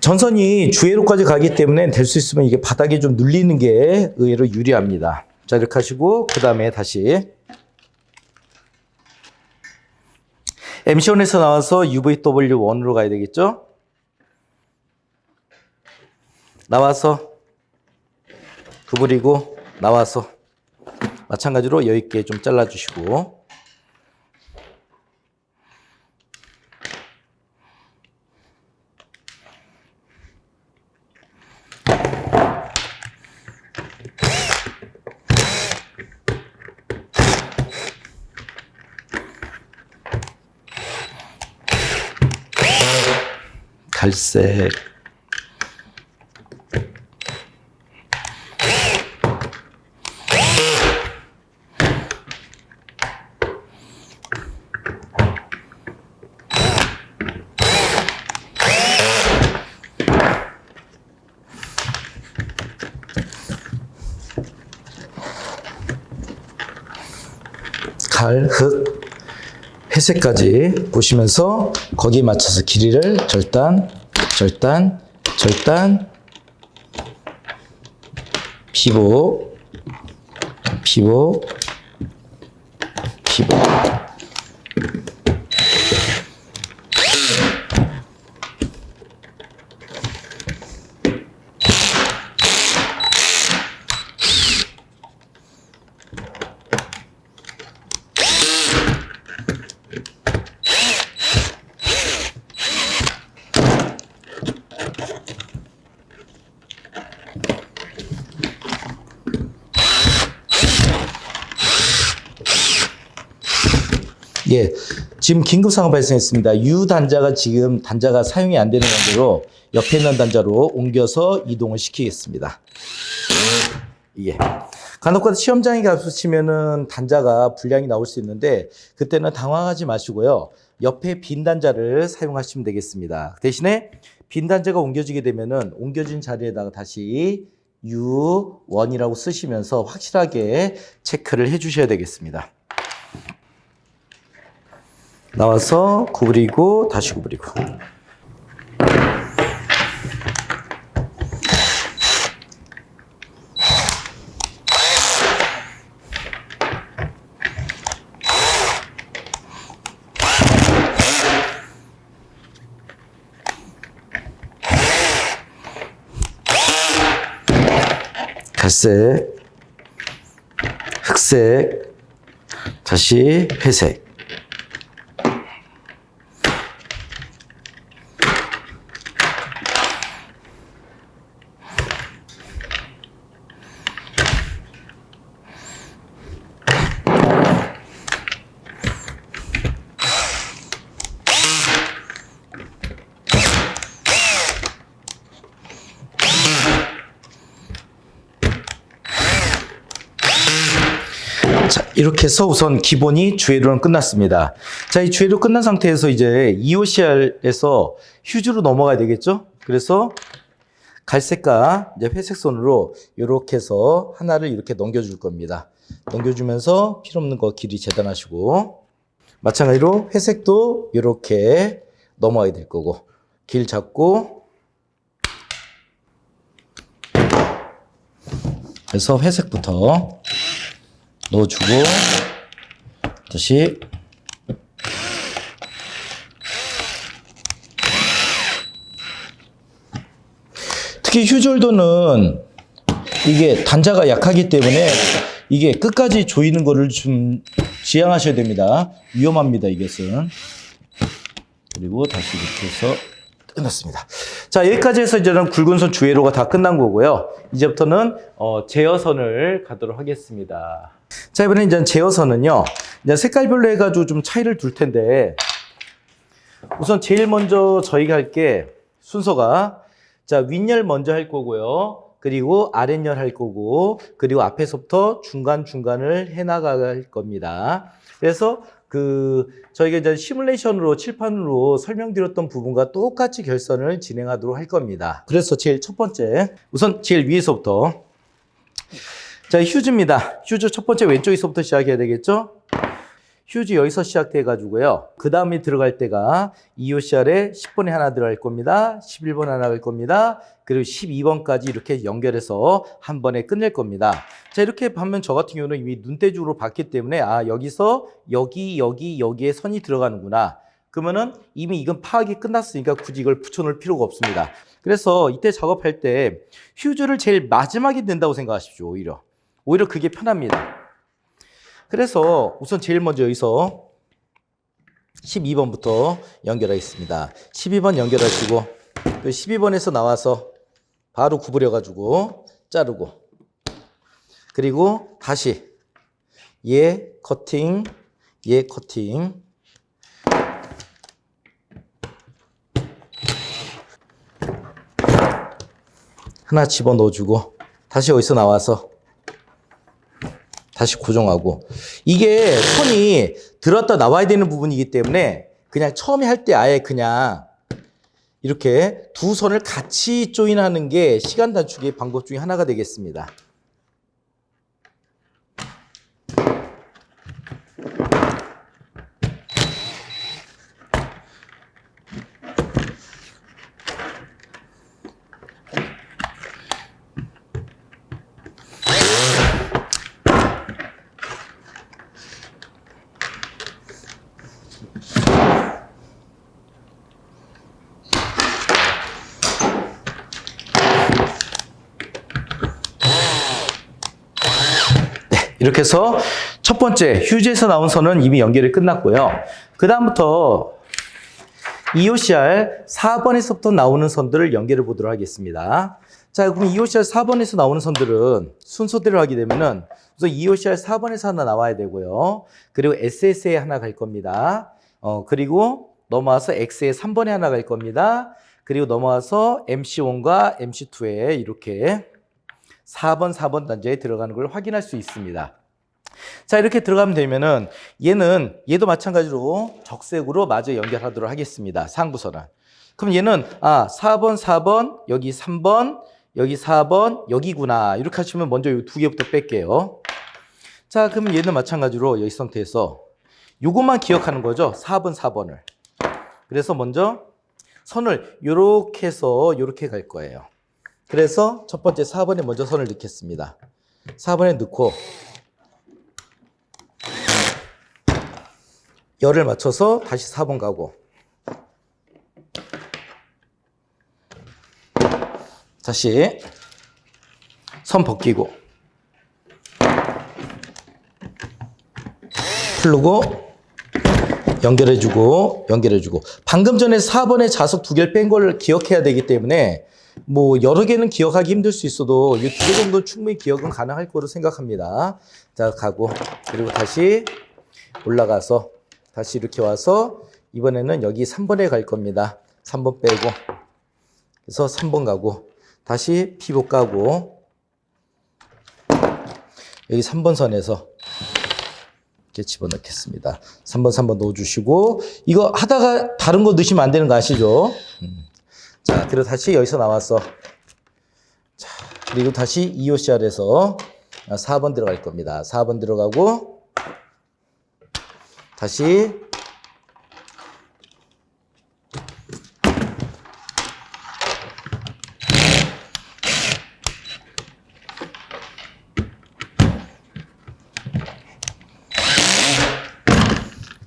전선이 주회로까지 가기 때문에 될 수 있으면 이게 바닥에 좀 눌리는 게 의외로 유리합니다. 자, 이렇게 하시고, 그 다음에 다시 MC1에서 나와서 UVW1으로 가야 되겠죠? 나와서 구부리고, 나와서 마찬가지로 여유 있게 좀 잘라주시고, 갈색, 갈, 흑, 회색까지 보시면서 거기에 맞춰서 길이를 절단, 절단, 절단, 피복, 피복, 피복. 예, 지금 긴급 상황 발생했습니다. U 단자가 지금 단자가 사용이 안 되는 관계로 옆에 있는 단자로 옮겨서 이동을 시키겠습니다. 예. 간혹가다 시험장에 가보시면은 단자가 불량이 나올 수 있는데 그때는 당황하지 마시고요. 옆에 빈 단자를 사용하시면 되겠습니다. 대신에 빈 단자가 옮겨지게 되면은 옮겨진 자리에다가 다시 U1이라고 쓰시면서 확실하게 체크를 해 주셔야 되겠습니다. 나와서 구부리고 다시 구부리고. 갈색, 흑색, 다시 회색. 자, 이렇게 해서 우선 기본이 주회로는 끝났습니다. 자, 이 주회로 끝난 상태에서 이제 EOCR에서 휴지로 넘어가야 되겠죠? 그래서 갈색과 이제 회색 손으로 이렇게 해서 하나를 이렇게 넘겨줄 겁니다. 넘겨주면서 필요 없는 거 길이 재단하시고, 마찬가지로 회색도 이렇게 넘어가야 될 거고, 길 잡고, 그래서 회색부터 넣어주고 다시 특히 휴졸더는 이게 단자가 약하기 때문에 이게 끝까지 조이는 거를 좀 지양하셔야 됩니다. 위험합니다, 이것은. 그리고 다시 이렇게 해서 끝났습니다. 자, 여기까지 해서 이제는 굵은 선 주회로가 다 끝난 거고요. 이제부터는 제어선을 가도록 하겠습니다. 자, 이번에 이제 제어선은요, 이제 색깔별로 해가지고 좀 차이를 둘 텐데, 우선 제일 먼저 저희가 할 게 순서가, 자, 윗열 먼저 할 거고요. 그리고 아랫열 할 거고, 그리고 앞에서부터 중간중간을 해나갈 겁니다. 그래서 저희가 이제 시뮬레이션으로 칠판으로 설명드렸던 부분과 똑같이 결선을 진행하도록 할 겁니다. 그래서 제일 첫 번째, 우선 제일 위에서부터. 자, 휴즈입니다. 휴즈 첫 번째 왼쪽에서부터 시작해야 되겠죠? 휴즈 여기서 시작돼 가지고요. 그 다음에 들어갈 때가 EOCR에 10번에 하나 들어갈 겁니다. 11번 하나 갈 겁니다. 그리고 12번까지 이렇게 연결해서 한 번에 끝낼 겁니다. 자, 이렇게 보면 저 같은 경우는 이미 눈대중으로 봤기 때문에 여기서 여기에 선이 들어가는구나. 그러면은 이미 이건 파악이 끝났으니까 굳이 이걸 붙여놓을 필요가 없습니다. 그래서 이때 작업할 때 휴즈를 제일 마지막에 낸다고 생각하십시오. 오히려 그게 편합니다. 그래서 우선 제일 먼저 여기서 12번부터 연결하겠습니다. 12번 연결하시고 12번에서 나와서 바로 구부려가지고 자르고, 그리고 다시 얘 커팅, 얘 커팅, 하나 집어넣어주고 다시 여기서 나와서 다시 고정하고 이게 선이 들었다 나와야 되는 부분이기 때문에 그냥 처음에 할 때 아예 그냥 이렇게 두 선을 같이 조인하는 게 시간 단축의 방법 중에 하나가 되겠습니다. 이렇게 해서 첫 번째 휴지에서 나온 선은 이미 연결이 끝났고요. 그 다음부터 EOCR 4번에서부터 나오는 선들을 연결해 보도록 하겠습니다. 자, 그럼 EOCR 4번에서 나오는 선들은 순서대로 하게 되면은 우선 EOCR 4번에서 하나 나와야 되고요. 그리고 SS에 하나 갈 겁니다. 그리고 넘어와서 X에 3번에 하나 갈 겁니다. 그리고 넘어와서 MC1과 MC2에 이렇게 4번 단자에 들어가는 걸 확인할 수 있습니다. 자, 이렇게 들어가면 되면은 얘도 마찬가지로 적색으로 마저 연결하도록 하겠습니다. 상부선은. 그럼 얘는 4번, 여기 3번, 여기 4번, 여기구나. 이렇게 하시면 먼저 이 두 개부터 뺄게요. 자, 그럼 얘는 마찬가지로 여기 상태에서 요것만 기억하는 거죠. 4번을. 그래서 먼저 선을 요렇게 해서 요렇게 갈 거예요. 그래서 첫 번째 4번에 먼저 선을 넣겠습니다. 4번에 넣고 열을 맞춰서 다시 4번 가고 다시 선 벗기고 풀고 연결해주고 방금 전에 4번에 자석 두 개를 뺀 걸 기억해야 되기 때문에 뭐 여러 개는 기억하기 힘들 수 있어도 이 두 개 정도 충분히 기억은 가능할 거로 생각합니다. 자, 가고 그리고 다시 올라가서 다시 이렇게 와서 이번에는 여기 3번에 갈 겁니다. 3번 빼고 그래서 3번 가고 다시 피복 가고 여기 3번 선에서 이렇게 집어넣겠습니다. 3번 넣어주시고 이거 하다가 다른 거 넣으시면 안 되는 거 아시죠? 자, 그리고 다시 여기서 나와서 자, 그리고 다시 EOCR에서 4번 들어갈 겁니다. 4번 들어가고 다시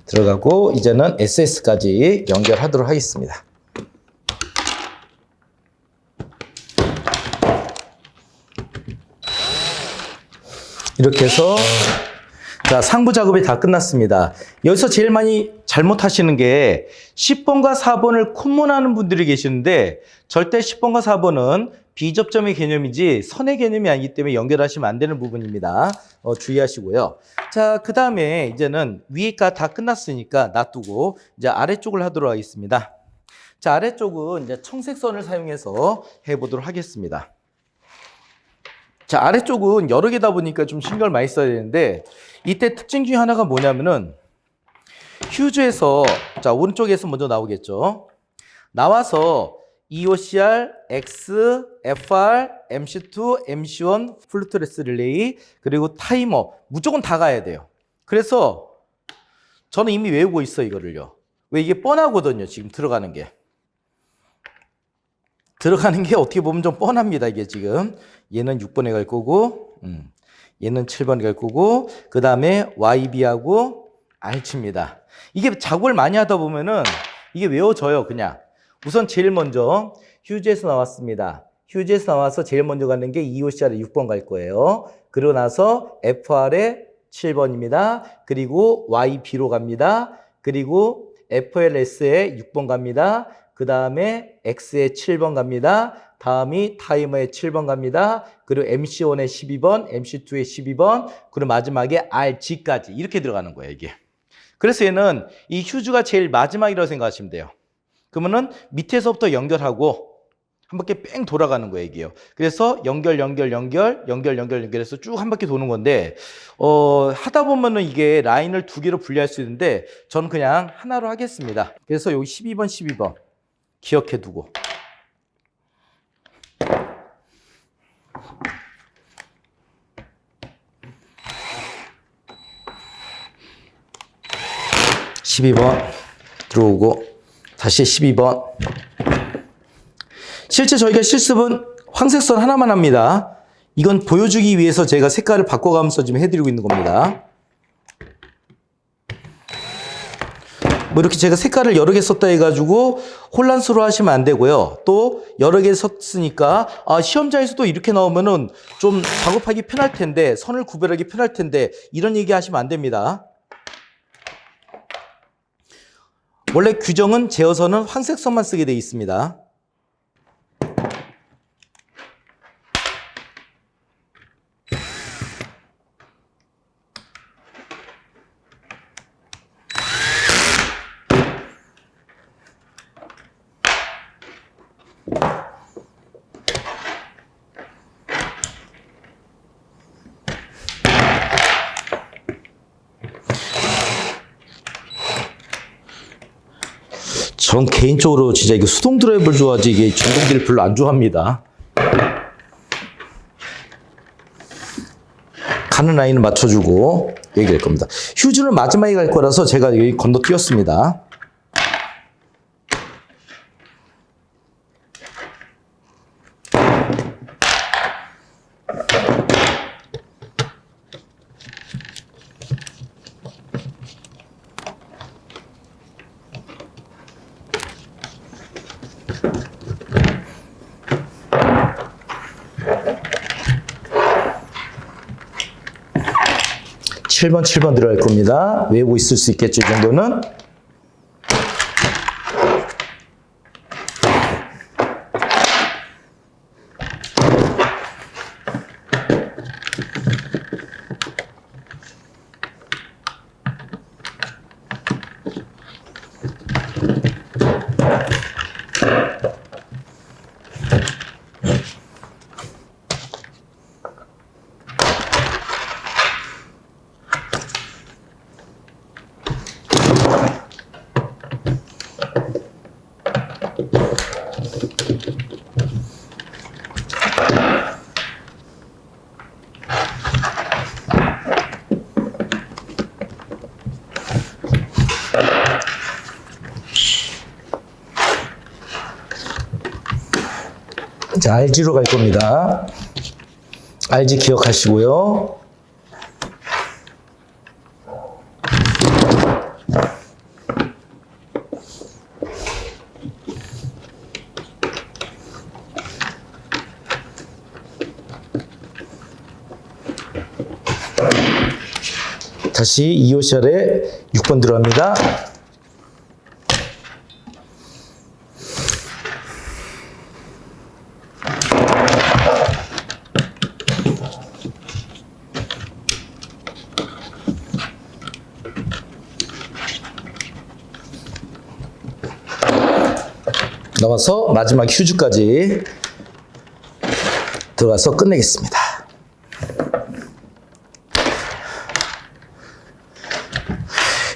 들어가고 이제는 SS까지 연결하도록 하겠습니다. 이렇게 해서 자, 상부 작업이 다 끝났습니다. 여기서 제일 많이 잘못하시는 게 10번과 4번을 콤문하는 분들이 계시는데 절대 10번과 4번은 비접점의 개념이지 선의 개념이 아니기 때문에 연결하시면 안 되는 부분입니다. 주의하시고요. 자, 그 다음에 이제는 위에가 다 끝났으니까 놔두고 이제 아래쪽을 하도록 하겠습니다. 자, 아래쪽은 이제 청색선을 사용해서 해보도록 하겠습니다. 자, 아래쪽은 여러 개다 보니까 좀 신경을 많이 써야 되는데 이때 특징 중에 하나가 뭐냐면은 휴즈에서 자, 오른쪽에서 먼저 나오겠죠. 나와서 EOCR, X, FR, MC2, MC1, 플루트레스 릴레이 그리고 타이머 무조건 다 가야 돼요. 그래서 저는 이미 외우고 있어요, 이거를요. 왜 이게 뻔하거든요, 지금 들어가는 게. 어떻게 보면 좀 뻔합니다, 이게 지금. 얘는 6번에 갈 거고, 얘는 7번에 갈 거고, 그 다음에 YB하고 R칩니다. 이게 작업을 많이 하다 보면은 이게 외워져요, 그냥. 우선 제일 먼저 휴즈에서 나왔습니다. 휴즈에서 나와서 제일 먼저 가는 게 EOCR에 6번 갈 거예요. 그러고 나서 FR에 7번입니다. 그리고 YB로 갑니다. 그리고 FLS에 6번 갑니다. 그 다음에 X에 7번 갑니다. 다음이 타이머에 7번 갑니다. 그리고 MC1에 12번, MC2에 12번, 그리고 마지막에 RG까지 이렇게 들어가는 거예요, 이게. 그래서 얘는 이 휴즈가 제일 마지막이라고 생각하시면 돼요. 그러면은 밑에서부터 연결하고 한 바퀴 뺑 돌아가는 거예요, 이게요. 그래서 연결해서 쭉 한 바퀴 도는 건데, 하다 보면은 이게 라인을 두 개로 분리할 수 있는데, 저는 그냥 하나로 하겠습니다. 그래서 여기 12번 기억해 두고. 들어오고 다시 12번. 실제 저희가 실습은 황색선 하나만 합니다. 이건 보여주기 위해서 제가 색깔을 바꿔가면서 지금 해드리고 있는 겁니다. 뭐 이렇게 제가 색깔을 여러 개 썼다 해가지고 혼란스러워 하시면 안 되고요. 또 여러 개 썼으니까 시험장에서도 이렇게 나오면은 좀 작업하기 편할 텐데, 선을 구별하기 편할 텐데, 이런 얘기 하시면 안 됩니다. 원래 규정은 제어선은 황색선만 쓰게 되어 있습니다. 전 개인적으로 진짜 이거 수동 드라이브를 좋아하지 이게 전동기를 별로 안 좋아합니다. 가는 라인을 맞춰주고 여기 갈 겁니다. 휴즈는 마지막에 갈 거라서 제가 여기 건너뛰었습니다. 칠 번 들어갈 겁니다. 외우고 있을 수 있겠죠, 이 정도는. 자, RG로 갈 겁니다. RG 기억하시고요. 다시 2호샬에 6번 들어갑니다. 나와서 마지막 휴즈까지 들어가서 끝내겠습니다.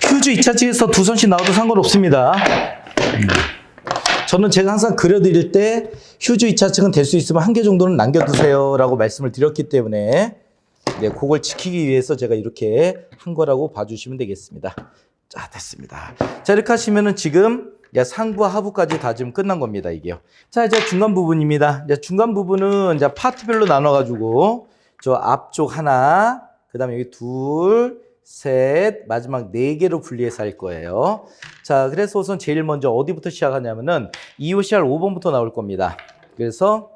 휴즈 2차측에서 두 선씩 나와도 상관없습니다. 저는 제가 항상 그려드릴 때 휴즈 2차측은 될 수 있으면 한 개 정도는 남겨두세요 라고 말씀을 드렸기 때문에 그걸 지키기 위해서 제가 이렇게 한 거라고 봐주시면 되겠습니다. 자, 됐습니다. 자, 이렇게 하시면은 지금 상부와 하부까지 다 지금 끝난 겁니다, 이게요. 자, 이제 중간 부분입니다. 이제 중간 부분은 이제 파트별로 나눠가지고 저 앞쪽 하나, 그 다음에 여기 둘, 셋, 마지막 네 개로 분리해서 할 거예요. 자, 그래서 우선 제일 먼저 어디부터 시작하냐면은 2호CR 5번부터 나올 겁니다. 그래서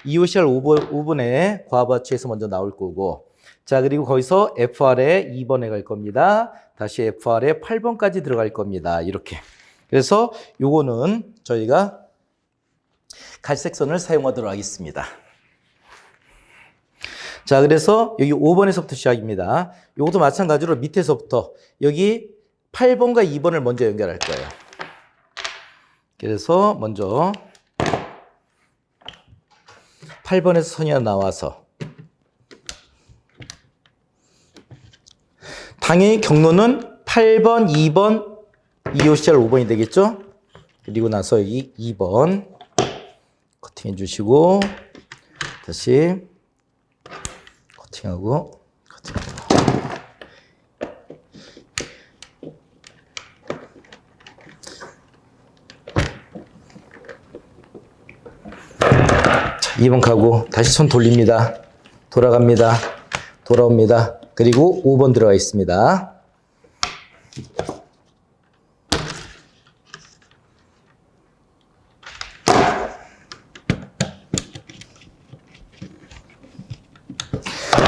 2호CR 5번에 과부하치에서 먼저 나올 거고, 자, 그리고 거기서 FR에 2번에 갈 겁니다. 다시 FR에 8번까지 들어갈 겁니다. 이렇게. 그래서 요거는 저희가 갈색선을 사용하도록 하겠습니다. 자, 그래서 여기 5번에서부터 시작입니다. 요것도 마찬가지로 밑에서부터 여기 8번과 2번을 먼저 연결할 거예요. 그래서 먼저 8번에서 선이 하나 나와서 당연히 경로는 8번, 2번, 2호CR 5번이 되겠죠? 그리고 나서 여기 2번 커팅해 주시고 다시 커팅하고 자, 2번 가고 다시 손 돌립니다. 돌아갑니다. 돌아옵니다. 그리고 5번 들어가 있습니다.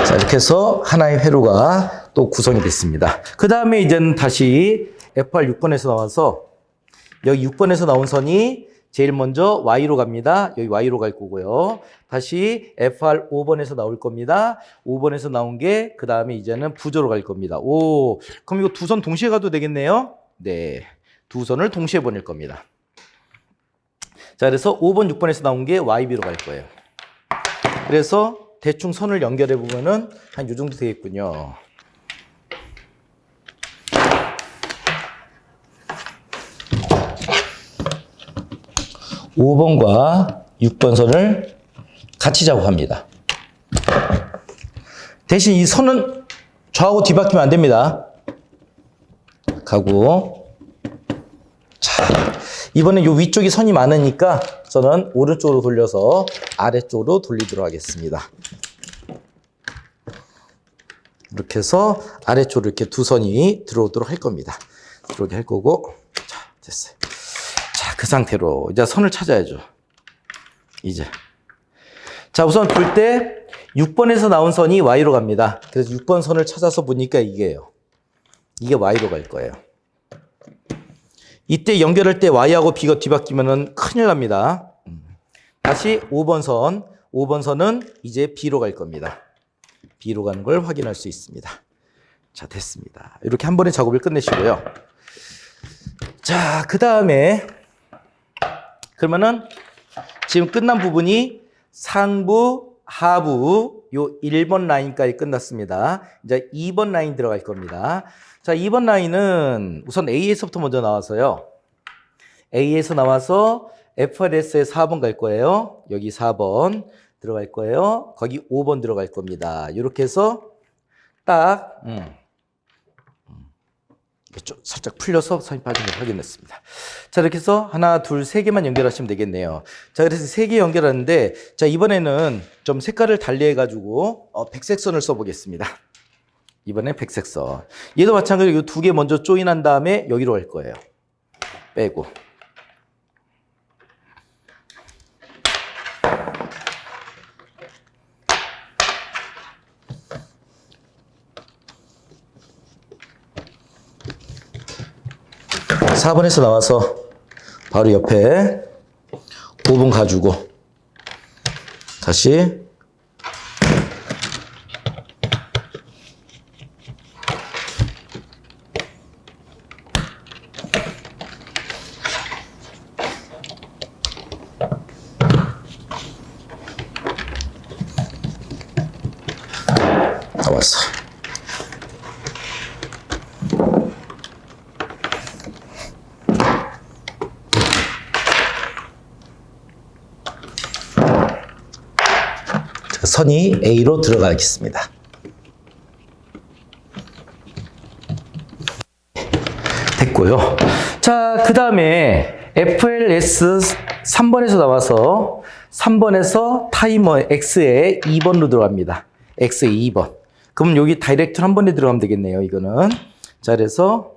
자, 이렇게 해서 하나의 회로가 또 구성이 됐습니다. 그 다음에 이제는 다시 FR 6번에서 나와서 여기 6번에서 나온 선이 제일 먼저 Y로 갑니다. 여기 Y로 갈 거고요. 다시 FR 5번에서 나올 겁니다. 5번에서 나온 게 그 다음에 이제는 부조로 갈 겁니다. 오, 그럼 이거 두 선 동시에 가도 되겠네요? 네, 두 선을 동시에 보낼 겁니다. 자, 그래서 5번, 6번에서 나온 게 YB로 갈 거예요. 그래서 대충 선을 연결해 보면은 한 요 정도 되겠군요. (5번과) (6번) 선을 같이 작업합니다. 대신 이 선은 좌우 뒤바뀌면 안 됩니다. 가고, 자, 이번엔 요 위쪽이 선이 많으니까 저는 오른쪽으로 돌려서 아래쪽으로 돌리도록 하겠습니다. 이렇게 해서 아래쪽으로 이렇게 두 선이 들어오도록 할 겁니다. 들어오게 할 거고, 자, 됐어요. 자, 그 상태로 이제 선을 찾아야죠. 이제. 자, 우선 볼 때 6번에서 나온 선이 Y로 갑니다. 그래서 6번 선을 찾아서 보니까 이게요. 이게 Y로 갈 거예요. 이때 연결할 때 Y하고 B가 뒤바뀌면은 큰일 납니다. 다시 5번 선, 5번 선은 이제 B로 갈 겁니다. B로 가는 걸 확인할 수 있습니다. 자, 됐습니다. 이렇게 한 번에 작업을 끝내시고요. 자, 그 다음에 그러면은 지금 끝난 부분이 상부, 하부 요 1번 라인까지 끝났습니다. 이제 2번 라인 들어갈 겁니다. 자, 2번 라인은 우선 A에서부터 먼저 나와서요. A에서 나와서 FRS에 4번 갈 거예요. 여기 4번 들어갈 거예요. 거기 5번 들어갈 겁니다. 이렇게 해서 딱 좀 살짝 풀려서 선이 빠진 걸 확인했습니다. 자, 이렇게 해서 하나, 둘, 세 개만 연결하시면 되겠네요. 자, 그래서 세 개 연결하는데, 자, 이번에는 좀 색깔을 달리 해가지고 백색선을 써보겠습니다. 이번엔 백색선. 얘도 마찬가지로 이 두 개 먼저 조인한 다음에 여기로 갈 거예요. 빼고. (4번에서) 나와서 바로 옆에 5번 가지고 다시 나왔어. 선이 A로 들어가겠습니다. 됐고요. 자, 그 다음에 FLS 3번에서 나와서 3번에서 타이머 X에 2번으로 들어갑니다. X에 2번. 그럼 여기 다이렉트 한 번에 들어가면 되겠네요. 이거는. 자, 그래서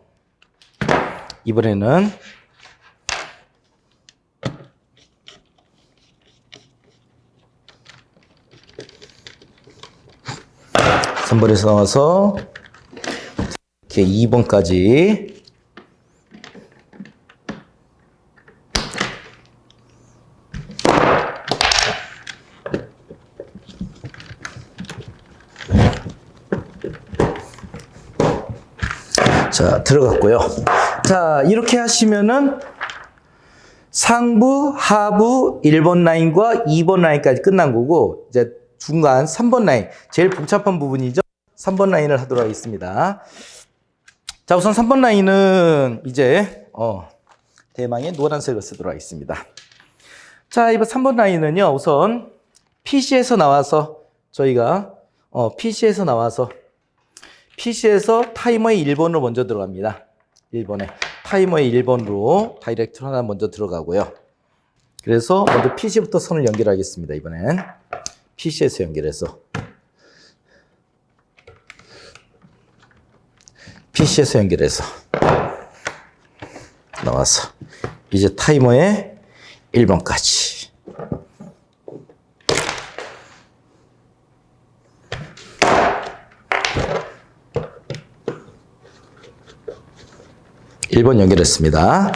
이번에는 (3번에서) 나와서 이렇게 2번까지 자, 들어갔고요. 자, 이렇게 하시면은 상부, 하부 1번 라인과 2번 라인까지 끝난 거고, 이제 중간 3번 라인, 제일 복잡한 부분이죠. 3번 라인을 하도록 하겠습니다. 자, 우선 3번 라인은 이제 대망의 노란색을 쓰도록 하겠습니다. 자, 이번 3번 라인은요, 우선 PC에서 나와서 저희가 PC에서 타이머의 1번으로 먼저 들어갑니다. 1번에 타이머의 1번으로 다이렉트로 하나 먼저 들어가고요. 그래서 먼저 PC부터 선을 연결하겠습니다. 이번엔 PC에서 연결해서 나와서 이제 타이머의 1번까지. (1번) 연결했습니다.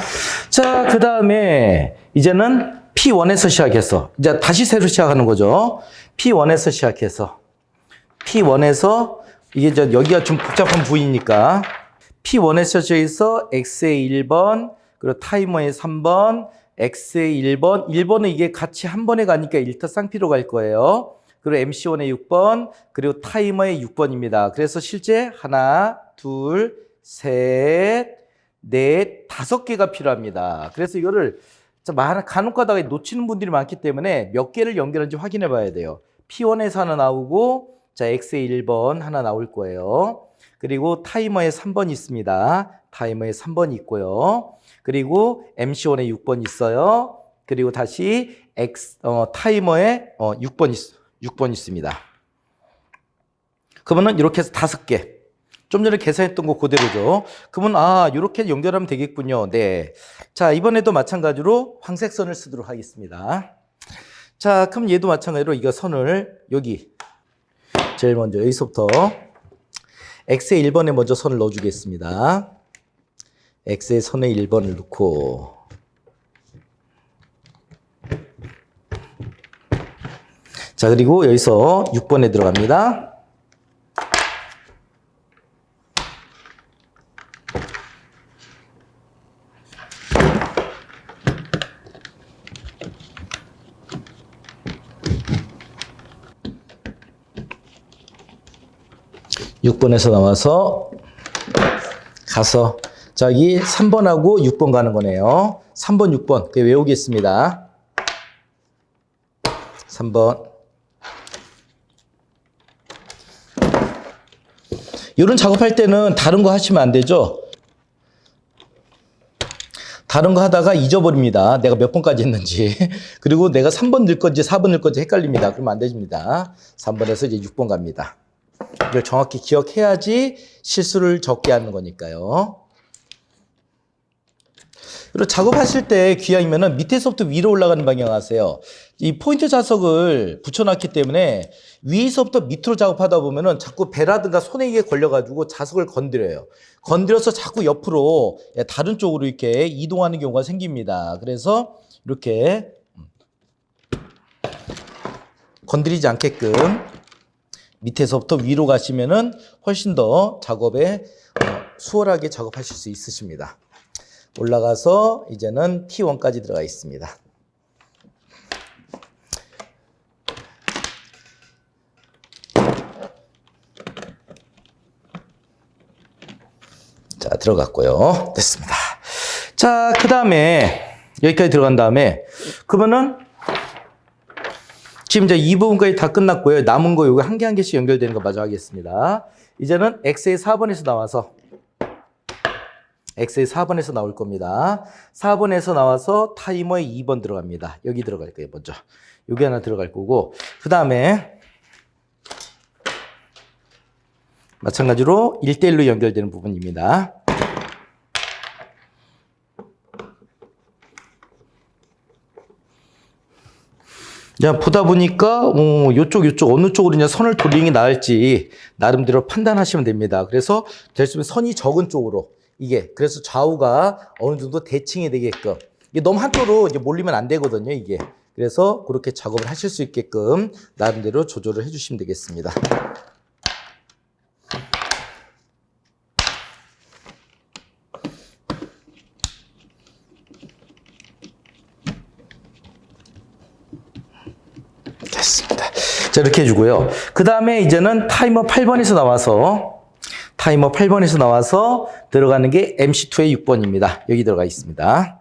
자, 그 다음에 이제는 P1에서 시작해서 이제 다시 새로 시작하는 거죠. P1에서 시작해서 이게 이제 여기가 좀 복잡한 부위니까 P1에서 시작해서 X의 1번, 그리고 타이머의 3번, X의 1번, 1번은 이게 같이 한 번에 가니까 일타쌍피로 갈 거예요. 그리고 MC1의 6번, 그리고 타이머의 6번입니다. 그래서 실제 하나, 둘, 셋, 넷, 5개가 필요합니다. 그래서 이거를 간혹 가다가 놓치는 분들이 많기 때문에 몇 개를 연결하는지 확인해 봐야 돼요. P1에서 하나 나오고, 자, X의 1번 하나 나올 거예요. 그리고 타이머에 3번 있습니다. 타이머에 3번 있고요. 그리고 MC1에 6번 있어요. 그리고 다시 타이머에 6번 있습니다. 그러면은 이렇게 해서 5개. 좀 전에 계산했던 거 그대로죠. 그러면 이렇게 연결하면 되겠군요. 네. 자, 이번에도 마찬가지로 황색 선을 쓰도록 하겠습니다. 자, 그럼 얘도 마찬가지로 이거 선을 여기 제일 먼저 여기서부터 X의 1번에 먼저 선을 넣어주겠습니다. X의 선에 1번을 넣고, 자, 그리고 여기서 6번에 들어갑니다. (6번에서) 나와서 가서 저기 3번하고 6번 가는 거네요. 3번, 6번 외우겠습니다. 3번. 이런 작업할 때는 다른 거 하시면 안 되죠. 다른 거 하다가 잊어버립니다. 내가 몇 번까지 했는지. 그리고 내가 3번 넣을 건지 4번 넣을 건지 헷갈립니다. 그러면 안 됩니다. 3번에서 이제 6번 갑니다. 이걸 정확히 기억해야지 실수를 적게 하는 거니까요. 그리고 작업하실 때 기왕이면은 밑에서부터 위로 올라가는 방향 하세요. 이 포인트 자석을 붙여놨기 때문에 위에서부터 밑으로 작업하다 보면은 자꾸 배라든가 손에 이게 걸려가지고 자석을 건드려요. 건드려서 자꾸 옆으로 다른 쪽으로 이렇게 이동하는 경우가 생깁니다. 그래서 이렇게 건드리지 않게끔 밑에서부터 위로 가시면은 훨씬 더 작업에 수월하게 작업하실 수 있으십니다. 올라가서 이제는 T1까지 들어가 있습니다. 자, 들어갔고요. 됐습니다. 자, 그 다음에 여기까지 들어간 다음에 그러면은 지금 이제 이 부분까지 다 끝났고요. 남은 거 요거 한 개 한 개씩 연결되는 거 마저 하겠습니다. 이제는 X의 4번에서 나와서 X의 4번에서 나올 겁니다. 4번에서 나와서 타이머에 2번 들어갑니다. 여기 들어갈 거예요, 먼저. 여기 하나 들어갈 거고, 그 다음에 마찬가지로 1대1로 연결되는 부분입니다. 자, 보다 보니까 요쪽 어느 쪽으로 이제 선을 돌리는 게 나을지 나름대로 판단하시면 됩니다. 그래서 될 수 있으면 선이 적은 쪽으로 이게 그래서 좌우가 어느 정도 대칭이 되게끔 이게 너무 한쪽으로 이제 몰리면 안 되거든요, 이게. 그래서 그렇게 작업을 하실 수 있게끔 나름대로 조절을 해주시면 되겠습니다. 자, 이렇게 해주고요. 그 다음에 이제는 타이머 8번에서 나와서 들어가는 게 MC2의 6번입니다. 여기 들어가 있습니다.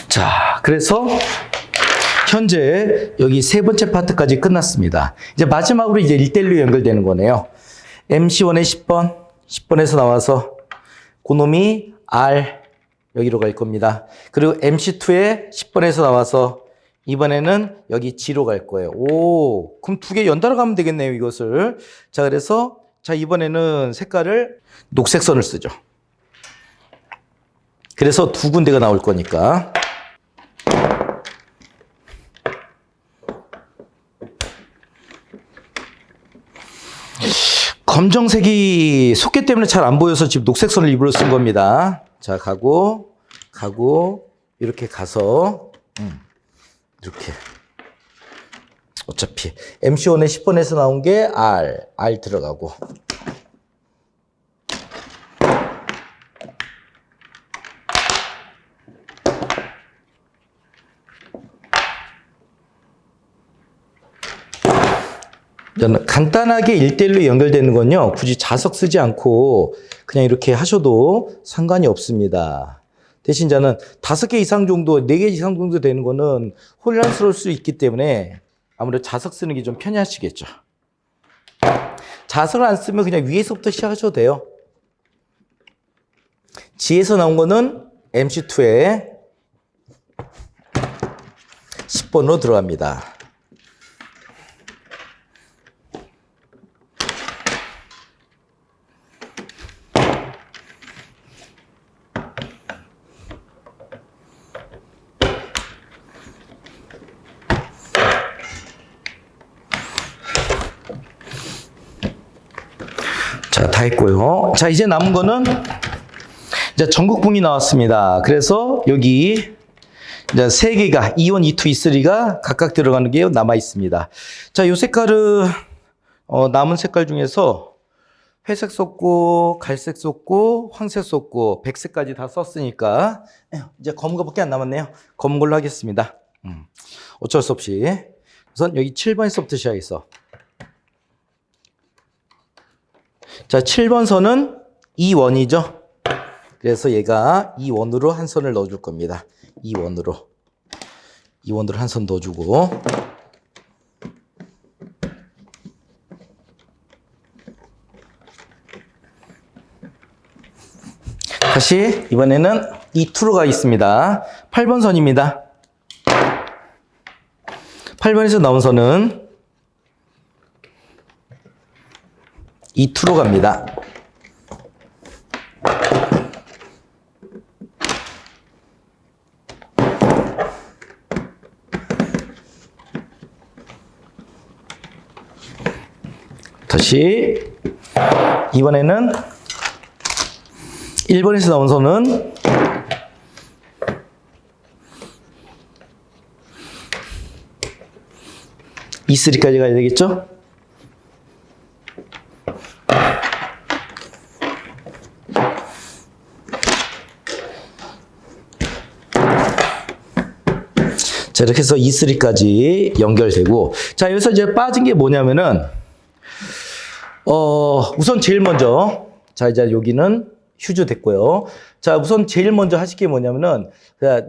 자, 그래서 현재 여기 세 번째 파트까지 끝났습니다. 이제 마지막으로 이제 1대1로 연결되는 거네요. MC1의 10번에서 나와서 그놈이 R 여기로 갈 겁니다. 그리고 MC2의 10번에서 나와서 이번에는 여기 G로 갈 거예요. 오, 그럼 두 개 연달아 가면 되겠네요, 이것을. 자, 그래서 자, 이번에는 색깔을 녹색 선을 쓰죠. 그래서 두 군데가 나올 거니까. 검정색이 속개 때문에 잘 안 보여서 지금 녹색 선을 일부러 쓴 겁니다. 자, 가고, 이렇게 가서, 이렇게. 어차피, MC1의 10번에서 나온 게 R 들어가고. 간단하게 1대1로 연결되는 건요, 굳이 자석 쓰지 않고 그냥 이렇게 하셔도 상관이 없습니다. 대신 저는 5개 이상 정도, 4개 이상 정도 되는 거는 혼란스러울 수 있기 때문에 아무래도 자석 쓰는 게 좀 편하시겠죠. 자석을 안 쓰면 그냥 위에서부터 시작하셔도 돼요. G에서 나온 거는 MC2에 10번으로 들어갑니다. 자, 다 했고요. 자, 이제 남은 거는 이제 전국붕이 나왔습니다. 그래서 여기 이제 3개가 E1, E2, E3가 각각 들어가는 게 남아 있습니다. 자, 이 색깔은 남은 색깔 중에서 회색 썼고, 갈색 썼고, 황색 썼고, 백색까지 다 썼으니까 이제 검은 거밖에 안 남았네요. 검은 걸로 하겠습니다. 어쩔 수 없이. 우선 여기 7번에서부터 시작해서. 자, 7번 선은 E1이죠. 그래서 얘가 E1으로 한 선을 넣어줄 겁니다. E1으로 한 선 넣어주고. 다시 이번에는 E2로 가겠습니다. 8번 선입니다. 8번에서 나온 선은 E2로 갑니다. 다시 이번에는 1번에서 나온 선은 E3까지 가야 되겠죠? 자, 이렇게 해서 E3까지 연결되고, 자, 여기서 이제 빠진 게 뭐냐면은, 우선 제일 먼저, 자, 이제 여기는 휴즈 됐고요. 자, 우선 제일 먼저 하실 게 뭐냐면은,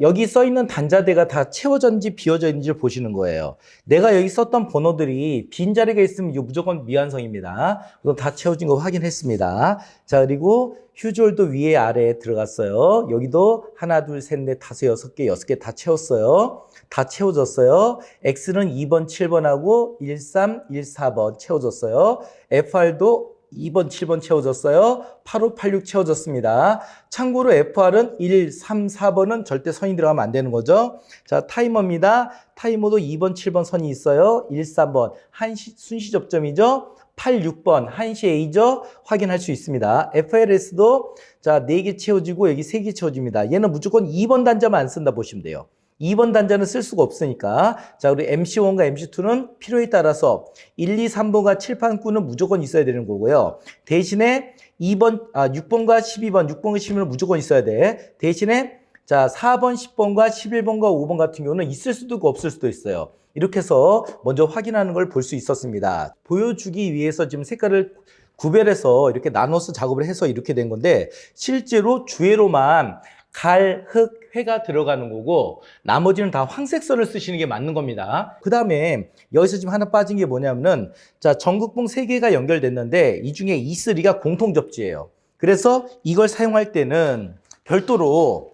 여기 써 있는 단자대가 다 채워졌는지 비워져 있는지를 보시는 거예요. 내가 여기 썼던 번호들이 빈자리가 있으면 이거 무조건 미완성입니다. 우선 다 채워진 거 확인했습니다. 자, 그리고 휴즈홀도 위에 아래에 들어갔어요. 여기도 하나, 둘, 셋, 넷, 다섯, 6개, 6개 다 채웠어요. 다 채워졌어요. X는 2번, 7번하고 1, 3, 1, 4번 채워졌어요. FR도 2번, 7번 채워졌어요. 8, 5, 8, 6 채워졌습니다. 참고로 FR은 1, 3, 4번은 절대 선이 들어가면 안 되는 거죠. 자, 타이머입니다. 타이머도 2번, 7번 선이 있어요. 1, 3번 한시 순시 접점이죠. 8, 6번 한시 A죠. 확인할 수 있습니다. FLS도 자, 4개 채워지고 여기 3개 채워집니다. 얘는 무조건 2번 단자만 안 쓴다 보시면 돼요. 2번 단자는 쓸 수가 없으니까. 자, 우리 MC1과 MC2는 필요에 따라서 1, 2, 3번과 7, 8, 9는 무조건 있어야 되는 거고요. 대신에 6번과 12번, 6번과 12번은 무조건 있어야 돼. 대신에 자, 4번, 10번과 11번과 5번 같은 경우는 있을 수도 있고 없을 수도 있어요. 이렇게 해서 먼저 확인하는 걸 볼 수 있었습니다. 보여주기 위해서 지금 색깔을 구별해서 이렇게 나눠서 작업을 해서 이렇게 된 건데 실제로 주회로만 갈, 흑, 회가 들어가는 거고 나머지는 다 황색선을 쓰시는 게 맞는 겁니다. 그 다음에 여기서 지금 하나 빠진 게 뭐냐면은 자, 전극봉 3개가 연결됐는데 이 중에 E3가 공통 접지예요. 그래서 이걸 사용할 때는 별도로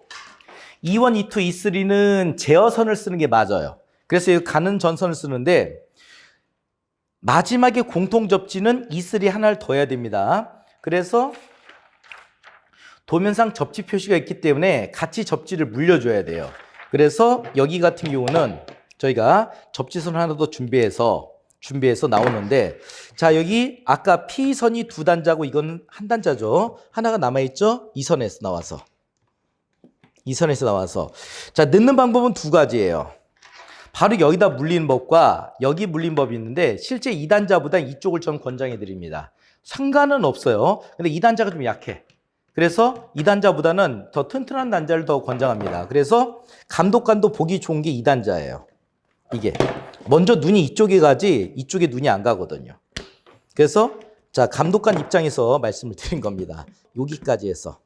E1, E2, E3는 제어선을 쓰는 게 맞아요. 그래서 이 가는 전선을 쓰는데 마지막에 공통 접지는 E3 하나를 더 해야 됩니다. 그래서 도면상 접지 표시가 있기 때문에 같이 접지를 물려줘야 돼요. 그래서 여기 같은 경우는 저희가 접지선 하나 더 준비해서 나오는데 자, 여기 아까 P선이 2단자고 이건 한 단자죠. 하나가 남아있죠. 이 선에서 나와서 자, 넣는 방법은 2가지예요. 바로 여기다 물리는 법과 여기 물리는 법이 있는데 실제 2단자보다 이쪽을 좀 권장해 드립니다. 상관은 없어요. 근데 2단자가 좀 약해. 그래서 2단자보다는 더 튼튼한 단자를 더 권장합니다. 그래서 감독관도 보기 좋은 게 2단자예요. 이게 먼저 눈이 이쪽에 가지 이쪽에 눈이 안 가거든요. 그래서 자, 감독관 입장에서 말씀을 드린 겁니다. 여기까지 해서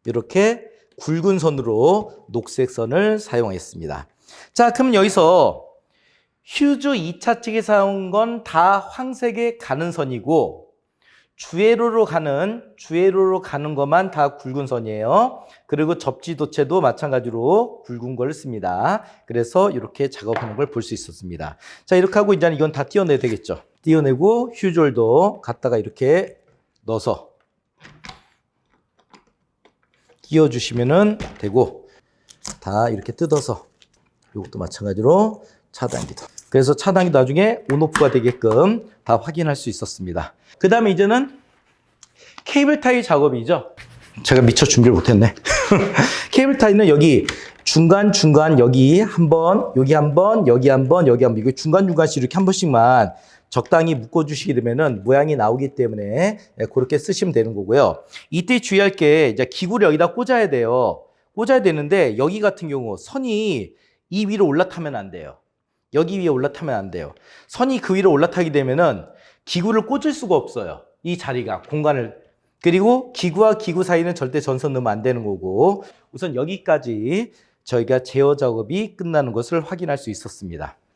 이렇게 굵은 선으로 녹색 선을 사용했습니다. 자, 그럼 여기서 휴즈 2차 측에 사용한 건 다 황색에 가는 선이고 주회로로 가는 것만 다 굵은 선이에요. 그리고 접지 도체도 마찬가지로 굵은 걸 씁니다. 그래서 이렇게 작업하는 걸 볼 수 있었습니다. 자, 이렇게 하고 이제 이건 다 띄어내야 되겠죠. 띄어내고 휴즈홀도 갖다가 이렇게 넣어서 끼워주시면 되고 다 이렇게 뜯어서 이것도 마찬가지로 차단기도. 그래서 차단기 나중에 온오프가 되게끔 다 확인할 수 있었습니다. 그 다음에 이제는 케이블 타이 작업이죠. 제가 미처 준비를 못했네. 케이블 타이는 여기 중간 여기 한 번, 여기 한 번, 여기 한 번, 여기 한 번. 이거 중간씩 이렇게 한 번씩만 적당히 묶어주시게 되면은 모양이 나오기 때문에 그렇게 쓰시면 되는 거고요. 이때 주의할 게 이제 기구를 여기다 꽂아야 돼요. 꽂아야 되는데 여기 같은 경우 선이 이 위로 올라타면 안 돼요. 여기 위에 올라타면 안 돼요. 선이 그 위로 올라타게 되면은 기구를 꽂을 수가 없어요. 이 자리가 공간을. 그리고 기구와 기구 사이는 절대 전선 넣으면 안 되는 거고 우선 여기까지 저희가 제어 작업이 끝나는 것을 확인할 수 있었습니다.